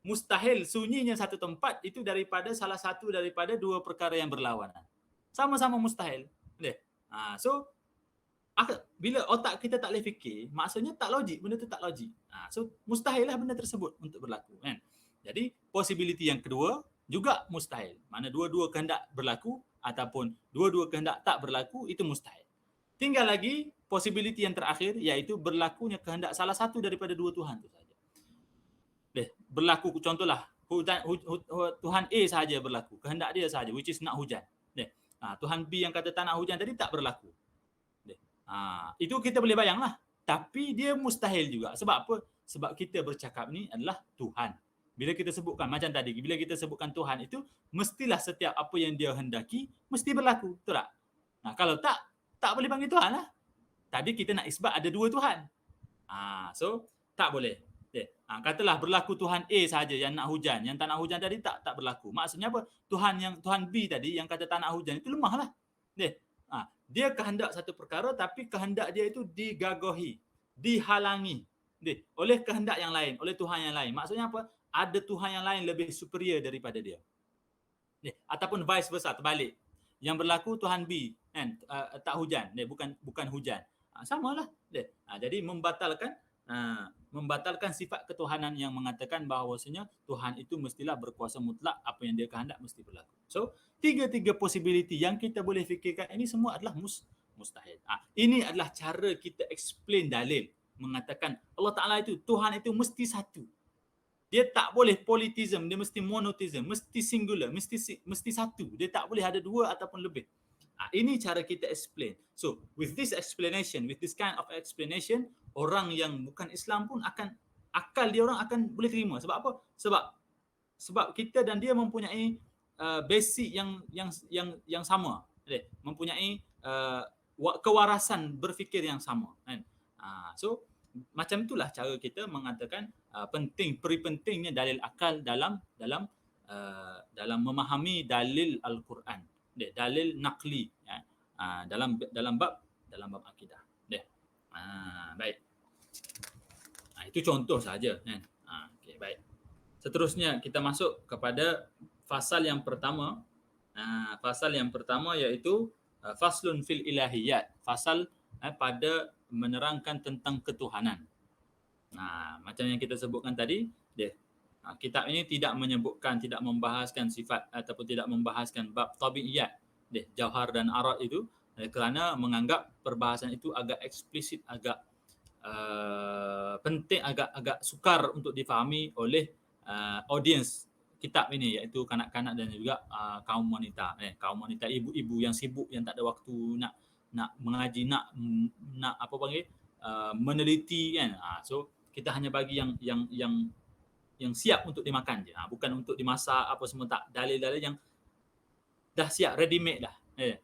Mustahil sunyinya satu tempat itu daripada salah satu daripada dua perkara yang berlawanan. Sama-sama mustahil. So bila otak kita tak boleh fikir, maksudnya tak logik, benda tu tak logik. So mustahil lah benda tersebut untuk berlaku kan. Jadi possibility yang kedua juga mustahil. Mana dua-dua kehendak berlaku ataupun dua-dua kehendak tak berlaku, itu mustahil. Tinggal lagi possibility yang terakhir iaitu berlakunya kehendak salah satu daripada dua Tuhan tu saja. Berlaku contohlah Tuhan A sahaja berlaku, kehendak dia sahaja, which is nak hujan. Tuhan B yang kata tak nak hujan tadi tak berlaku. Itu kita boleh bayanglah. Tapi dia mustahil juga. Sebab apa? Sebab kita bercakap ni adalah Tuhan. Bila kita sebutkan, macam tadi, bila kita sebutkan Tuhan itu, mestilah setiap apa yang dia hendaki, mesti berlaku. Betul tak? Kalau tak boleh panggil Tuhan lah. Tadi kita nak isbat ada dua Tuhan. So, tak boleh. Katalah berlaku Tuhan A sahaja yang nak hujan, yang tak nak hujan tadi tak berlaku. Maksudnya apa? Tuhan B tadi yang kata tak nak hujan itu lemahlah. Dia kehendak satu perkara tapi kehendak dia itu digagohi, dihalangi oleh kehendak yang lain, oleh Tuhan yang lain. Maksudnya apa? Ada Tuhan yang lain lebih superior daripada dia. Ataupun vice versa, terbalik. Yang berlaku Tuhan B kan, tak hujan, bukan hujan. Samalah. Jadi membatalkan sifat ketuhanan yang mengatakan bahawasanya Tuhan itu mestilah berkuasa mutlak, apa yang dia kehendak mesti berlaku. So, tiga-tiga possibility yang kita boleh fikirkan ini semua adalah mustahil. Ini adalah cara kita explain dalil, mengatakan Allah Ta'ala itu, Tuhan itu mesti satu. Dia tak boleh polytheism, dia mesti monotheism, mesti singular, mesti satu. Dia tak boleh ada dua ataupun lebih. Ini cara kita explain. So, with this explanation, with this kind of explanation, orang yang bukan Islam pun akal dia orang akan boleh terima. Sebab apa? Sebab kita dan dia mempunyai basic yang sama. Mempunyai kewarasan berfikir yang sama. Kan? So, macam itulah cara kita mengatakan pentingnya dalil akal dalam memahami dalil Al-Quran. Dalil naqli dalam bab akidah. Baik. Itu contoh saja kan. Okey, baik. Seterusnya kita masuk kepada fasal yang pertama. Fasal yang pertama iaitu faslun fil ilahiyat. Fasal pada menerangkan tentang ketuhanan. Macam yang kita sebutkan tadi, kitab ini tidak membahaskan sifat ataupun tidak membahaskan bab tabi'iyat, jauhar dan arad itu, kerana menganggap perbahasan itu agak eksplisit, agak penting, agak sukar untuk difahami oleh audiens kitab ini, iaitu kanak-kanak dan juga kaum wanita, kaum wanita, ibu-ibu yang sibuk, yang tak ada waktu nak mengaji, nak apa panggil, meneliti kan. So kita hanya bagi yang siap untuk dimakan je, bukan untuk dimasak apa semua, tak. Dalil-dalil yang dah siap, ready made dah.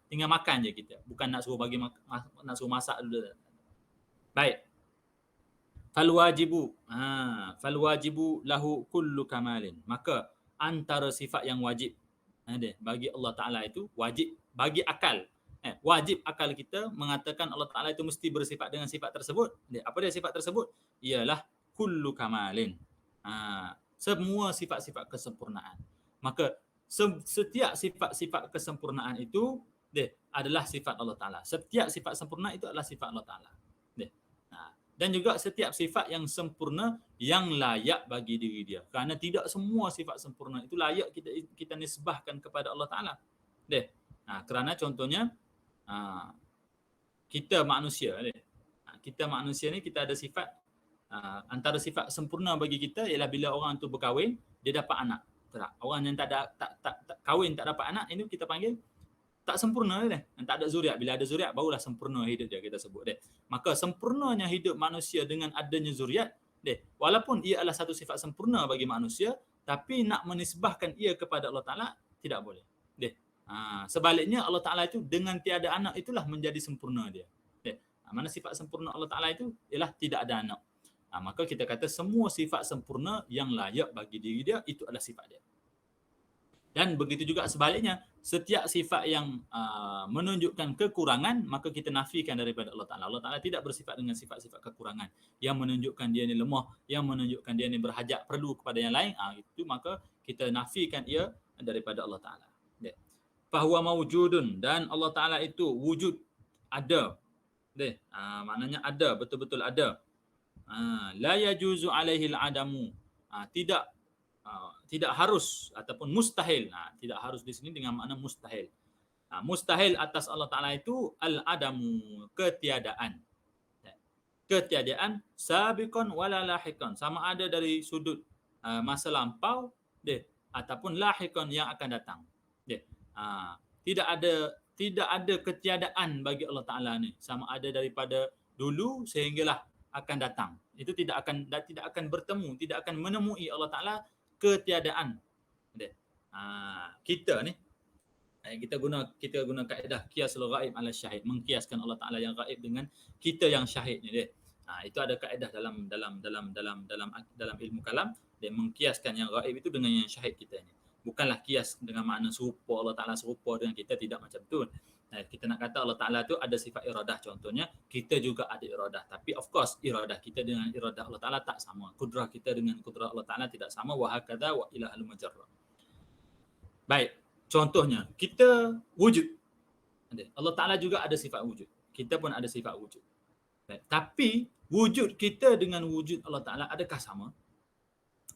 Tinggal makan je kita. Bukan nak suruh nak suruh masak dulu. Baik. Fal wajibu lahu kullu kamalin. Maka antara sifat yang wajib bagi Allah Ta'ala itu wajib bagi akal. Wajib akal kita mengatakan Allah Ta'ala itu mesti bersifat dengan sifat tersebut. Apa dia sifat tersebut? Ialah kullu kamalin. Semua sifat-sifat kesempurnaan. Maka setiap sifat-sifat kesempurnaan itu adalah sifat Allah Ta'ala. Setiap sifat sempurna itu adalah sifat Allah Ta'ala. Dan juga setiap sifat yang sempurna yang layak bagi diri dia. Kerana tidak semua sifat sempurna itu layak kita nisbahkan kepada Allah Ta'ala. Kerana contohnya, kita manusia. Kita manusia ni kita ada sifat, antara sifat sempurna bagi kita ialah bila orang tu berkahwin, dia dapat anak. Orang yang tak kahwin, tak dapat anak, ini kita panggil tak sempurna dia. Tak ada zuriat. Bila ada zuriat, barulah sempurna hidup dia, kita sebut dia. Maka sempurnanya hidup manusia dengan adanya zuriat, walaupun ia adalah satu sifat sempurna bagi manusia, tapi nak menisbahkan ia kepada Allah Ta'ala tidak boleh. Sebaliknya Allah Ta'ala itu dengan tiada anak itulah menjadi sempurna dia. Mana sifat sempurna Allah Ta'ala itu ialah tidak ada anak. Maka kita kata semua sifat sempurna yang layak bagi diri dia, itu adalah sifat dia. Dan begitu juga sebaliknya, setiap sifat yang menunjukkan kekurangan, maka kita nafikan daripada Allah Ta'ala. Allah Ta'ala tidak bersifat dengan sifat-sifat kekurangan yang menunjukkan dia ni lemah, yang menunjukkan dia ni berhajat, perlu kepada yang lain. Itu maka kita nafikan ia daripada Allah Ta'ala. Fahuwa mawjudun, dan Allah Ta'ala itu wujud, ada. Maknanya ada, betul-betul ada. La yajuzu alaihil adamu. Tidak harus ataupun mustahil. Tidak harus di sini dengan makna mustahil. Mustahil atas Allah Ta'ala itu al-adamu, ketiadaan. Ketiadaan sabiqan wala lahiqan. Sama ada dari sudut masa lampau ataupun lahiqan yang akan datang. Tidak ada ketiadaan bagi Allah Ta'ala ni. Sama ada daripada dulu sehinggalah akan datang. Itu tidak akan bertemu, tidak akan menemui Allah Ta'ala ketiadaan. Kita ni kita guna kaedah qiyasul ghaib ala syahid, mengkiaskan Allah Ta'ala yang ghaib dengan kita yang syahid ni dia. Itu ada kaedah dalam ilmu kalam, dia mengkiaskan yang ghaib itu dengan yang syahid kita ni. Bukanlah kias dengan makna serupa Allah Ta'ala serupa dengan kita, tidak macam tu. Kita nak kata Allah Ta'ala tu ada sifat iradah, contohnya kita juga ada iradah, tapi of course iradah kita dengan iradah Allah Ta'ala tak sama, kudrah kita dengan kudrah Allah Ta'ala tidak sama, wa hakadha wa ilahul majarrah. Baik, contohnya kita wujud, Allah Ta'ala juga ada sifat wujud, kita pun ada sifat wujud. Baik, tapi wujud kita dengan wujud Allah Ta'ala adakah sama?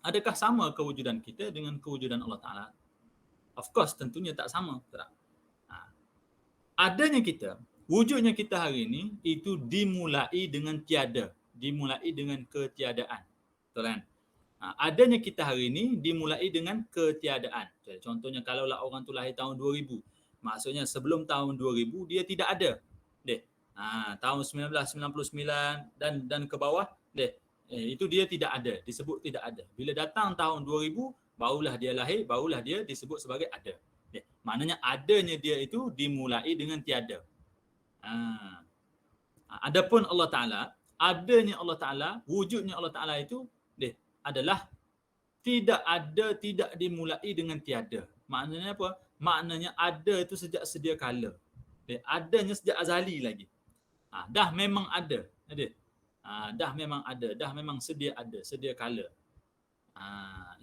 Adakah sama kewujudan kita dengan kewujudan Allah Ta'ala? Of course tentunya tak sama. Adanya kita, wujudnya kita hari ini itu dimulai dengan tiada, dimulai dengan ketiadaan. Betul kan? Adanya kita hari ini dimulai dengan ketiadaan. Contohnya kalaulah orang tu lahir tahun 2000, maksudnya sebelum tahun 2000 dia tidak ada. Tahun 1999 dan ke bawah, itu dia tidak ada, disebut tidak ada. Bila datang tahun 2000, barulah dia lahir, barulah dia disebut sebagai ada. Maknanya adanya dia itu dimulai dengan tiada. Adapun Allah Ta'ala, adanya Allah Ta'ala, wujudnya Allah Ta'ala itu adalah tidak ada, tidak dimulai dengan tiada. Maknanya apa? Maknanya ada itu sejak sedia kala. Adanya sejak azali lagi. Dah memang ada. Dah memang ada, dah memang sedia ada, sedia kala.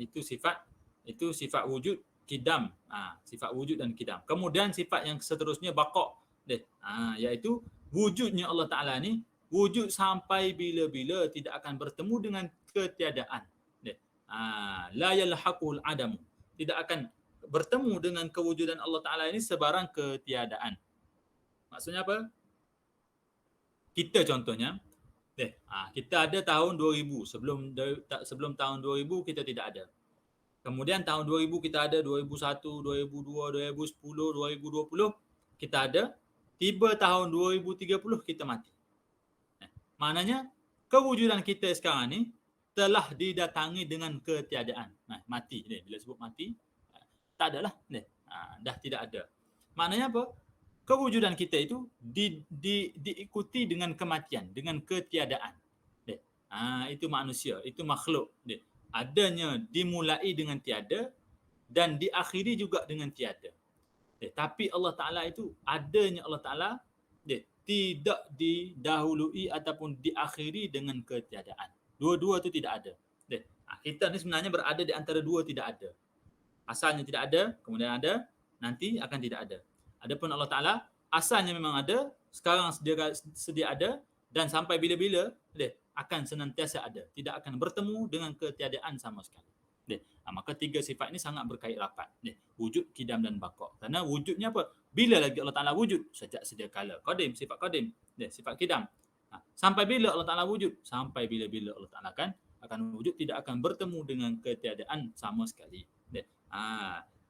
Itu sifat wujud kidam, sifat wujud dan kidam. Kemudian sifat yang seterusnya baqa', iaitu wujudnya Allah Ta'ala ni wujud sampai bila-bila, tidak akan bertemu dengan ketiadaan. La yalhaqul adam, tidak akan bertemu dengan kewujudan Allah Ta'ala ini sebarang ketiadaan. Maksudnya apa? Kita contohnya, kita ada tahun 2000, sebelum tahun 2000 kita tidak ada. Kemudian tahun 2000 kita ada, 2001, 2002, 2010, 2020 kita ada, tiba tahun 2030 kita mati. Maknanya kewujudan kita sekarang ni telah didatangi dengan ketiadaan. Mati ni, bila sebut mati, tak adalah ni. Dah tidak ada. Maknanya apa? Kewujudan kita itu diikuti dengan kematian, dengan ketiadaan. Itu manusia, itu makhluk. Adanya dimulai dengan tiada dan diakhiri juga dengan tiada. Tapi Allah Ta'ala itu, adanya Allah Ta'ala tidak didahului ataupun diakhiri dengan ketiadaan. Dua-dua itu tidak ada. Kita ni sebenarnya berada di antara dua tidak ada. Asalnya tidak ada, kemudian ada, nanti akan tidak ada. Adapun Allah Ta'ala, asalnya memang ada, sekarang sedia ada, dan sampai bila-bila akan senantiasa ada. Tidak akan bertemu dengan ketiadaan sama sekali. Maka tiga sifat ini sangat berkait rapat. Wujud, kidam dan baqa. Karena wujudnya apa? Bila lagi Allah Ta'ala wujud? Sejak sedia kala. Qadim, sifat qadim. Sifat kidam. Sampai bila Allah Ta'ala wujud? Sampai bila-bila Allah Ta'ala akan wujud, tidak akan bertemu dengan ketiadaan sama sekali.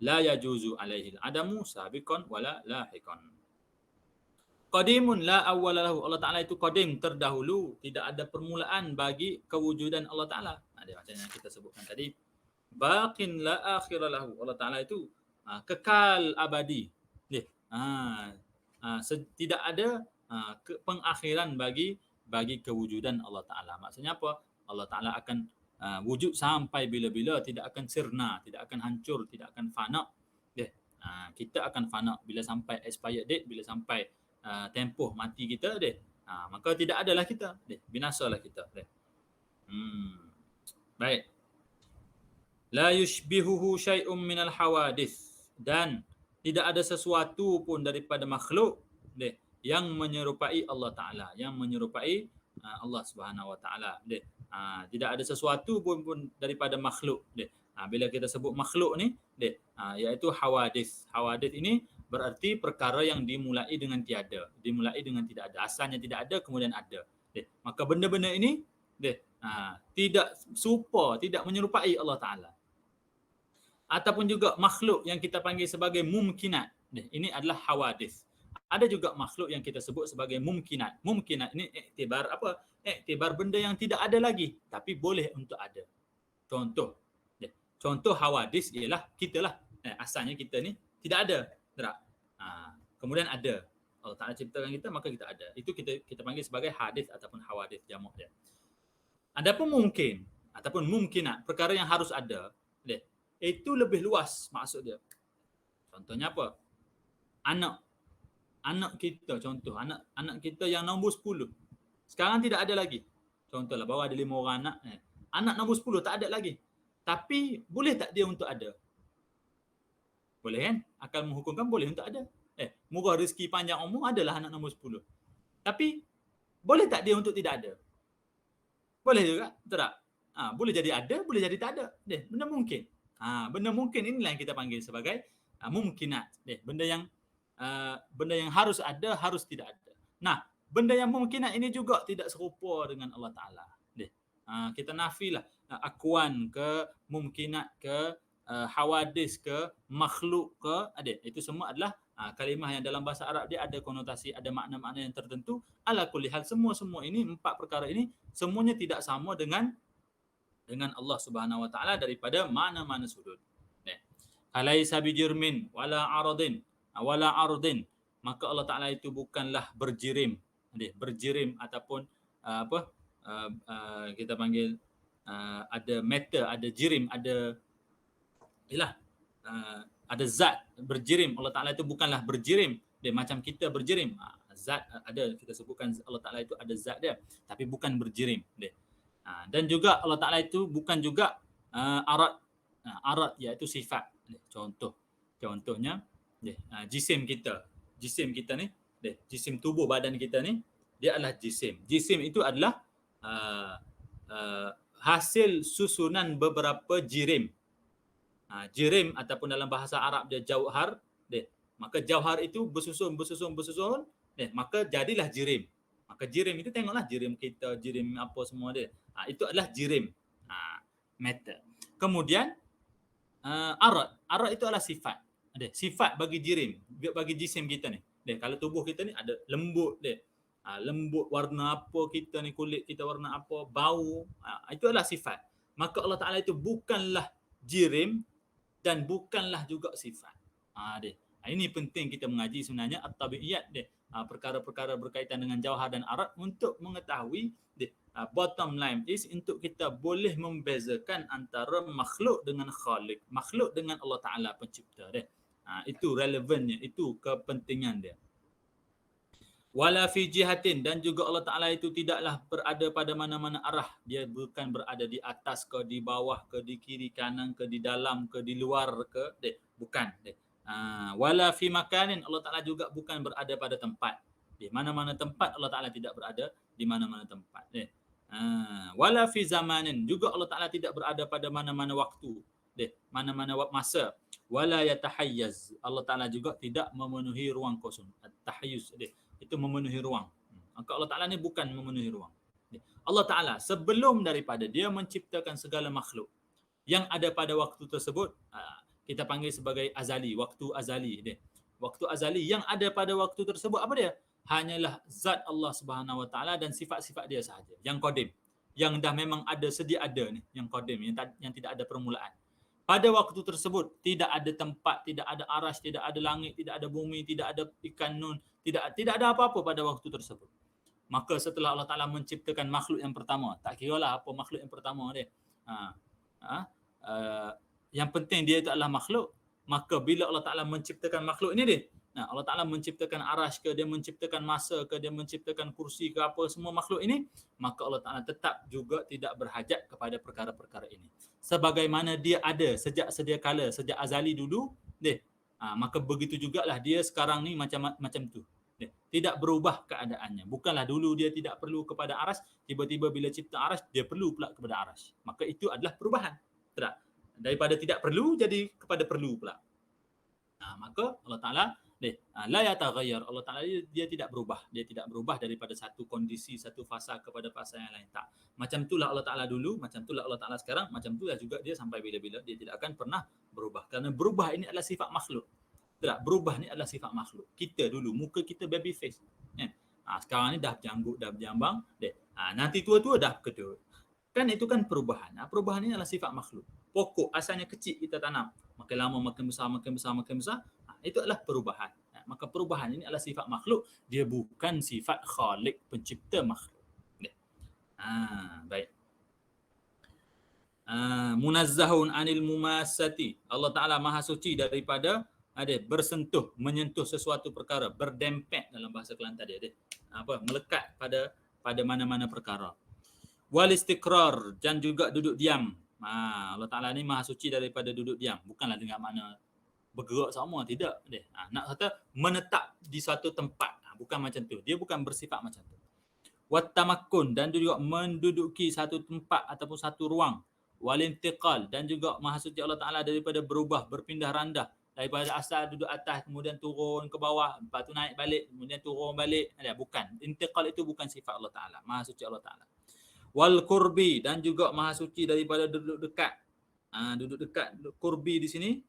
La yajuzu alaihil adamu sabiqan wala lahiqan. Qadimun la awwala lahu. Allah Ta'ala itu qadim, terdahulu. Tidak ada permulaan bagi kewujudan Allah Ta'ala. Dia macam yang kita sebutkan tadi. Baqin la akhira lahu. Allah Ta'ala itu kekal abadi. Tidak ada pengakhiran bagi kewujudan Allah Ta'ala. Maksudnya apa? Allah Ta'ala akan wujud sampai bila-bila, tidak akan sirna, tidak akan hancur, tidak akan fana. Kita akan fana bila sampai expired date, bila sampai tempoh mati kita maka tidak adalah kita, binasalah kita. Baik. La yushbihuhu syai'un minal hawadith, dan tidak ada sesuatu pun daripada makhluk yang menyerupai Allah Ta'ala, yang menyerupai Allah Subhanahu Wa Ta'ala. Tidak ada sesuatu pun daripada makhluk. Bila kita sebut makhluk ni, iaitu hawadith. Hawadith ini berarti perkara yang dimulai dengan tiada, dimulai dengan tidak ada. Asalnya tidak ada, kemudian ada. Maka benda-benda ini tidak serupa, tidak menyerupai Allah Ta'ala. Ataupun juga makhluk yang kita panggil sebagai mumkinat. Ini adalah hawadith. Ada juga makhluk yang kita sebut sebagai mumkinat. Mumkinat ini iktibar apa? Iktibar benda yang tidak ada lagi, tapi boleh untuk ada. Contoh hawadith ialah kita lah. Asalnya kita ni tidak ada. Kemudian ada. Allah Ta'ala ciptakan kita, maka kita ada. Itu kita panggil sebagai hadith ataupun hawadith, jamak dia. Adapun mungkin ataupun mumkinat, perkara yang harus ada, itu lebih luas maksud dia. Contohnya apa? Anak kita, contoh anak kita yang nombor 10 sekarang tidak ada lagi. Contohlah bawa ada 5 orang anak. Anak nombor 10 tak ada lagi. Tapi boleh tak dia untuk ada? Boleh kan? Akal menghukumkan boleh untuk ada. Murah rezeki panjang umur adalah anak nombor 10. Tapi boleh tak dia untuk tidak ada? Boleh juga, betul tak? Boleh jadi ada, boleh jadi tak ada. Benda mungkin. Benda mungkin inilah yang kita panggil sebagai mumkinat. Benda yang harus ada, harus tidak ada. Nah, benda yang mumkinat ini juga tidak serupa dengan Allah Ta'ala. Kita nafilah akuan ke, mumkinat ke, hawadis ke, makhluk ke, itu semua adalah kalimah yang dalam bahasa Arab dia ada konotasi, ada makna-makna yang tertentu. Ala kulli hal, semua ini, 4 perkara ini, semuanya tidak sama dengan Allah Subhanahu Wa Ta'ala daripada mana-mana sudut. Alaisa bijirmin wala aradin wala ardin, maka Allah Ta'ala itu bukanlah berjirim. Berjirim ataupun kita panggil ada matter, ada jirim, ada zat berjirim. Allah Ta'ala itu bukanlah berjirim. Macam kita berjirim. Zat ada, kita sebutkan Allah Ta'ala itu ada zat dia, tapi bukan berjirim. Dan juga Allah Ta'ala itu bukan juga arad. Arad iaitu sifat. Contohnya jisim kita ni, jisim tubuh badan kita ni, dia adalah jisim. Jisim itu adalah hasil susunan beberapa jirim. Jirim ataupun dalam bahasa Arab dia jauhar. Maka jauhar itu bersusun, maka jadilah jirim. Maka jirim itu tengoklah jirim kita, jirim apa semua dia. Itu adalah jirim. Matter. Kemudian Arad itu adalah sifat. Ada sifat bagi jirim, bagi jisim kita ni. Kalau tubuh kita ni ada lembut dia. Lembut warna apa kita ni, kulit kita warna apa, bau, itu adalah sifat. Maka Allah Taala itu bukanlah jirim dan bukanlah juga sifat. Dia. Ini penting kita mengaji sebenarnya at-tabi'iyat dia. Perkara-perkara berkaitan dengan jauhar dan arad untuk mengetahui dia. Bottom line is untuk kita boleh membezakan antara makhluk dengan khalik, makhluk dengan Allah Taala pencipta dia. Itu relevannya, itu kepentingan dia. Wala fi jihatin, dan juga Allah Taala itu tidaklah berada pada mana-mana arah. Dia bukan berada di atas ke, di bawah ke, di kiri kanan ke, di dalam ke, di luar ke, bukan. Wala fi makanin, Allah Taala juga bukan berada pada tempat. Di mana-mana tempat Allah Taala tidak berada di mana-mana tempat. Wala fi zamanin, juga Allah Taala tidak berada pada mana-mana waktu. Mana-mana masa. Wala yatahayyaz, Allah Taala juga tidak memenuhi ruang kosong. At-tahayyuz itu memenuhi ruang. Maka Allah Ta'ala ni bukan memenuhi ruang. Allah Ta'ala sebelum daripada dia menciptakan segala makhluk yang ada pada waktu tersebut, kita panggil sebagai azali, waktu azali dia. Waktu azali yang ada pada waktu tersebut apa dia? Hanyalah zat Allah Subhanahu Wa Ta'ala dan sifat-sifat dia sahaja. Yang qadim, yang dah memang ada, sedia ada ni, yang qadim, yang tidak ada permulaan. Pada waktu tersebut tidak ada tempat, tidak ada arasy, tidak ada langit, tidak ada bumi, tidak ada ikan nun, tidak ada apa-apa pada waktu tersebut. Maka setelah Allah Taala menciptakan makhluk yang pertama, tak kiralah apa makhluk yang pertama dia. Yang penting dia itu adalah makhluk. Maka bila Allah Taala menciptakan makhluk ini dia, Allah Taala menciptakan arasy ke, dia menciptakan masa ke, dia menciptakan kursi ke, apa semua makhluk ini, maka Allah Taala tetap juga tidak berhajat kepada perkara-perkara ini. Sebagaimana dia ada sejak sedia kala, sejak azali dulu, maka begitu jugalah dia sekarang ni macam tu. Tidak berubah keadaannya. Bukanlah dulu dia tidak perlu kepada arasy, tiba-tiba bila cipta arasy dia perlu pula kepada arasy. Maka itu adalah perubahan. Tak? Daripada tidak perlu jadi kepada perlu pula. Maka Allah Taala la yataghayyar, Allah Taala dia tidak berubah. Dia tidak berubah daripada satu kondisi, satu fasa kepada fasa yang lain. Tak. Macam itulah Allah Taala dulu, macam itulah Allah Taala sekarang, macam itulah juga dia sampai bila-bila. Dia tidak akan pernah berubah. Kerana berubah ini adalah sifat makhluk. Tak, berubah ni adalah sifat makhluk. Kita dulu, muka kita baby face. Sekarang ni dah berjanggut, dah berjambang. Nanti tua-tua dah kedut. Kan itu kan perubahan. Perubahan ini adalah sifat makhluk. Pokok asalnya kecil kita tanam. Makin lama makin besar, makin besar, makin besar. Itu adalah perubahan. Maka perubahan ini adalah sifat makhluk. Dia bukan sifat khalik, pencipta makhluk. Baik. Munazzahun anil mumassati. Allah Ta'ala maha suci daripada bersentuh, menyentuh sesuatu perkara, berdempet dalam bahasa Kelantan dia. Melekat pada mana-mana perkara. Wal istiqrar, dan juga duduk diam. Allah Ta'ala ni maha suci daripada duduk diam. Bukanlah dengan makna bergerak sama, tidak. Nak kata menetap di suatu tempat. Bukan macam tu. Dia bukan bersifat macam tu. Wat tamakkun, dan juga menduduki satu tempat ataupun satu ruang. Wal intiqal, dan juga maha suci Allah Ta'ala daripada berubah, berpindah randah. Daripada asal duduk atas, kemudian turun ke bawah, lepas tu naik balik, kemudian turun balik. Bukan. Intiqal itu bukan sifat Allah Ta'ala. Maha suci Allah Ta'ala. Wal qurbi, dan juga maha suci daripada duduk dekat. Duduk dekat, qurbi di sini.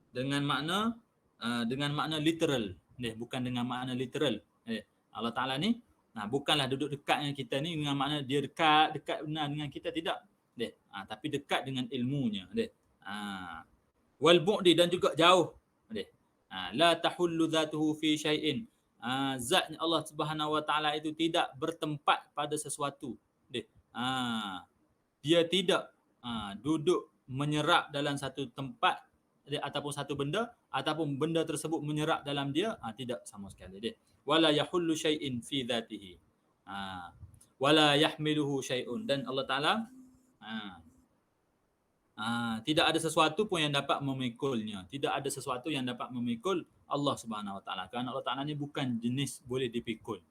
Dengan makna literal. Bukan dengan makna literal. Allah Ta'ala ni, bukanlah duduk dekat dengan kita ni dengan makna dia dekat benar dengan kita, tidak. Tapi dekat dengan ilmunya. Wal bu'di, dan juga jauh. La tahullu dhatuhu fi syai'in. Zatnya Allah Subhanahu Wa Ta'ala itu tidak bertempat pada sesuatu. Dia tidak duduk menyerap dalam satu tempat ataupun satu benda, ataupun benda tersebut menyerap dalam dia, tidak sama sekali. Wala yahullu syai'in fi dhatihi. Wala yahmiluhu syai'un, dan Allah Ta'ala tidak ada sesuatu pun yang dapat memikulnya. Tidak ada sesuatu yang dapat memikul Allah Subhanahu Wa Ta'ala. Kerana Allah Ta'ala ni bukan jenis boleh dipikul.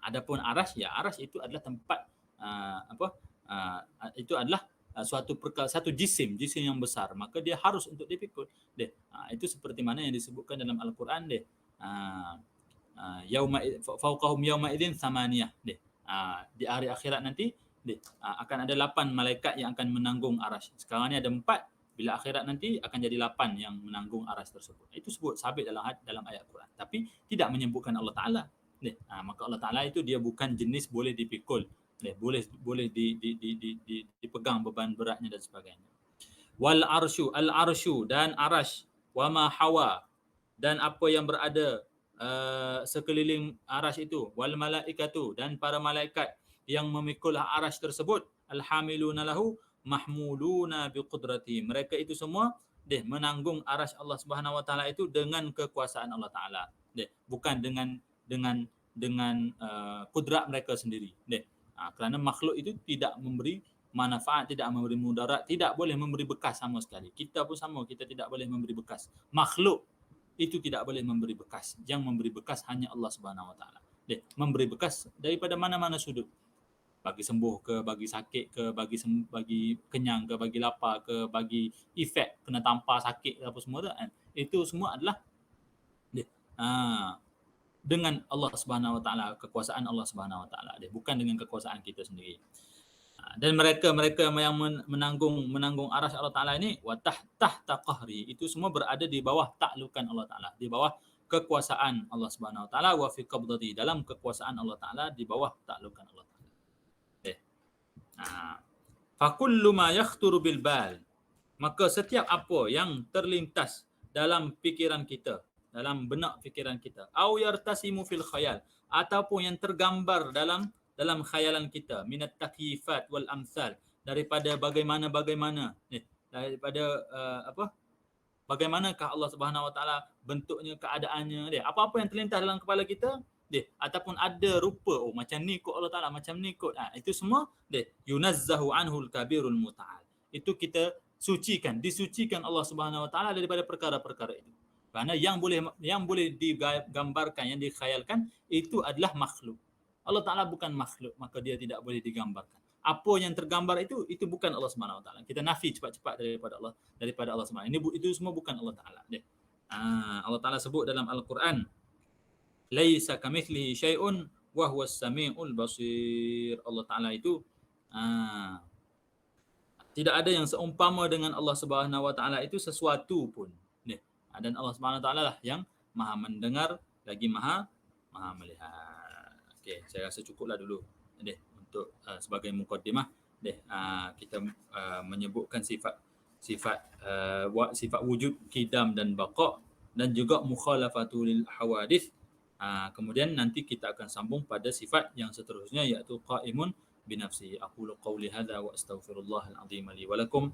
Adapun arasy, arasy itu adalah tempat itu adalah suatu perkara, satu jisim yang besar, maka dia harus untuk dipikul. Itu seperti mana yang disebutkan dalam Al-Quran yauma fawqahum yauma idzin thamaniyah. Di hari akhirat nanti Akan ada 8 malaikat yang akan menanggung arasy. Sekarang ni ada 4, bila akhirat nanti akan jadi 8 yang menanggung arasy tersebut. Itu sebut sabit dalam ayat Quran. Tapi tidak menyebutkan Allah Taala. Maka Allah Taala itu dia bukan jenis boleh dipikul, boleh dipegang beban beratnya dan sebagainya. Wal arsyu, al arsyu dan arash, wa ma hawa dan apa yang berada sekeliling arash itu, wal malaikatu dan para malaikat yang memikul arash tersebut, alhamiluna lahu mahmuluna biqudrati. Mereka itu semua menanggung arash Allah Subhanahu wa taala itu dengan kekuasaan Allah Taala. Bukan dengan kudrat mereka sendiri. Kerana makhluk itu tidak memberi manfaat, tidak memberi mudarat, tidak boleh memberi bekas sama sekali. Kita pun sama, kita tidak boleh memberi bekas. Makhluk itu tidak boleh memberi bekas. Yang memberi bekas hanya Allah Subhanahu wa taala. Memberi bekas daripada mana-mana sudut. Bagi sembuh ke, bagi sakit ke, bagi kenyang ke, bagi lapar ke, bagi efek kena tampar sakit ke apa semua tu, itu semua adalah dengan Allah Subhanahu wa taala, kekuasaan Allah Subhanahu wa taala, bukan dengan kekuasaan kita sendiri. Dan mereka yang menanggung arasy Allah Taala ini, wa tahta qahri, itu semua berada di bawah taklukan Allah Taala, di bawah kekuasaan Allah Subhanahu wa taala, wa fi qabdati, dalam kekuasaan Allah Taala, di bawah taklukan Allah Taala. Fa kullu ma yakhturu bil bal, maka setiap apa yang terlintas dalam fikiran kita, dalam benak fikiran kita, au yartasimu fil khayal, ataupun yang tergambar dalam khayalan kita, minat takyifat wal amsal, daripada bagaimana daripada bagaimanakah Allah Subhanahu wa taala bentuknya, keadaannya, apa-apa yang terlintas dalam kepala kita, ataupun ada rupa, macam ni kot Allah Taala, macam ni kot, itu semua yunazzahu anhul kabirul muta'al, itu kita disucikan Allah Subhanahu wa taala daripada perkara-perkara itu. Kerana yang boleh digambarkan, yang dikhayalkan itu adalah makhluk. Allah Taala bukan makhluk, maka dia tidak boleh digambarkan. Apa yang tergambar itu bukan Allah Subhanahu wa taala. Kita nafi cepat-cepat daripada Allah Subhanahu. Itu semua bukan Allah Taala. Allah Taala sebut dalam Al-Quran, laisa kamitslihi syai'un wa huwas samiul basir. Allah Taala itu tidak ada yang seumpama dengan Allah Subhanahu wa taala itu sesuatu pun. Dan Allah Subhanahu wa taala lah yang Maha mendengar lagi Maha melihat. Okey, saya rasa cukuplah dulu untuk sebagai mukaddimah kita menyebutkan sifat wujud, qidam dan baqa, dan juga mukhalafatul hawadits. Kemudian nanti kita akan sambung pada sifat yang seterusnya, iaitu qaimun binafsihi. Aqulu qawli hadza wa astaghfirullahal azim li wa lakum.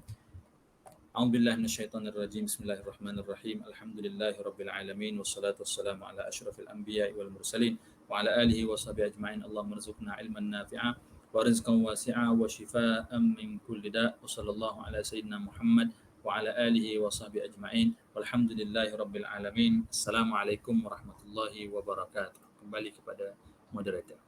A'udzubillahi minasyaitonir rajim. Bismillahirrahmanirrahim. Alhamdulillahirabbil alamin, wassalatu wassalamu ala asyrafil anbiya'i wal mursalin wa ala alihi wa sahbihi ajma'in. Allahumma rzuqna ilman nafi'a wa rizqan wasi'a wa shifaa'an min kulli da'. Wa sallallahu ala sayyidina Muhammad wa ala alihi wa sahbihi ajma'in. Walhamdulillahirabbil alamin. Assalamualaikum warahmatullahi wabarakatuh. Kembali kepada moderator.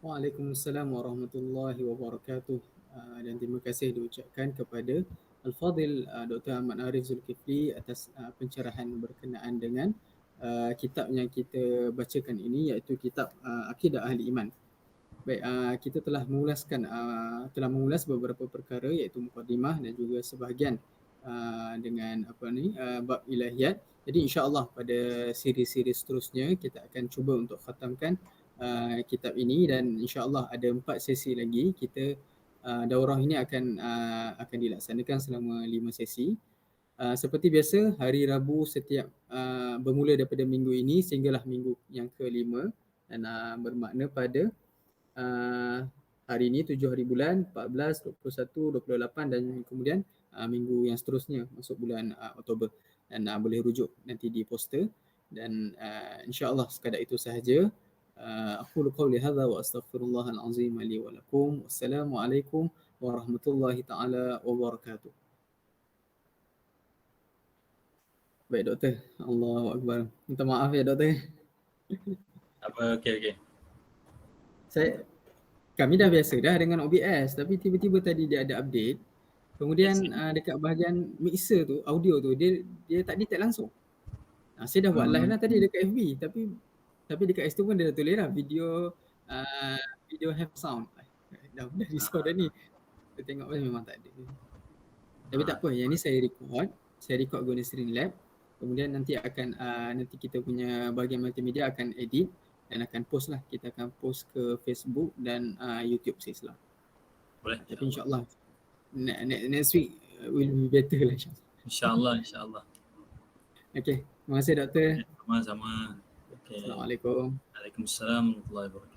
Waalaikumsalam warahmatullahi wabarakatuh. Dan terima kasih diucapkan kepada Al-Fadhil Dr. Ahmad Arif Zulkifli atas pencerahan berkenaan dengan kitab yang kita bacakan ini, iaitu kitab Akidah Ahli Iman. Baik, kita telah mengulas beberapa perkara, iaitu mukadimah dan juga sebahagian dengan bab ilahiyat. Jadi insya-Allah pada siri-siri seterusnya kita akan cuba untuk khatamkan kitab ini, dan insya-Allah ada 4 sesi lagi. Kita daurah ini akan dilaksanakan selama 5 sesi. Seperti biasa, hari Rabu setiap bermula daripada minggu ini sehinggalah minggu yang ke-5, dan bermakna pada hari ini 7 hari bulan, 14, 21, 28 dan kemudian minggu yang seterusnya masuk bulan Oktober. Dan boleh rujuk nanti di poster. Dan insya-Allah sekadar itu sahaja. أقول قولي هذا وأستغفر الله العظيم لي ولكم. والسلام عليكم ورحمة الله تعالى وبركاته. Baik doktor, Allahu Akbar. Minta maaf ya doktor. Okey. Kami dah biasa dah dengan OBS, tapi tiba-tiba tadi dia ada update. Kemudian dekat bahagian mixer tu, audio tu, dia tak detect langsung. Saya dah buat live lah tadi dekat FB, tapi dekat S tu pun dia dah tulis lah video video have sound. Dah risau dah ni. Kita tengok memang tak ada. Tapi tak apa, yang ni saya record guna Streamlab. Kemudian nanti akan nanti kita punya bahagian multimedia akan edit dan akan post lah. Kita akan post ke Facebook dan YouTube saya lah. Boleh. Tapi insyaAllah next week will be better lah insyaAllah. InsyaAllah. Okay, terima kasih doktor. Sama-sama. Okay. Assalamualaikum. Waalaikumsalam warahmatullahi wabarakatuh.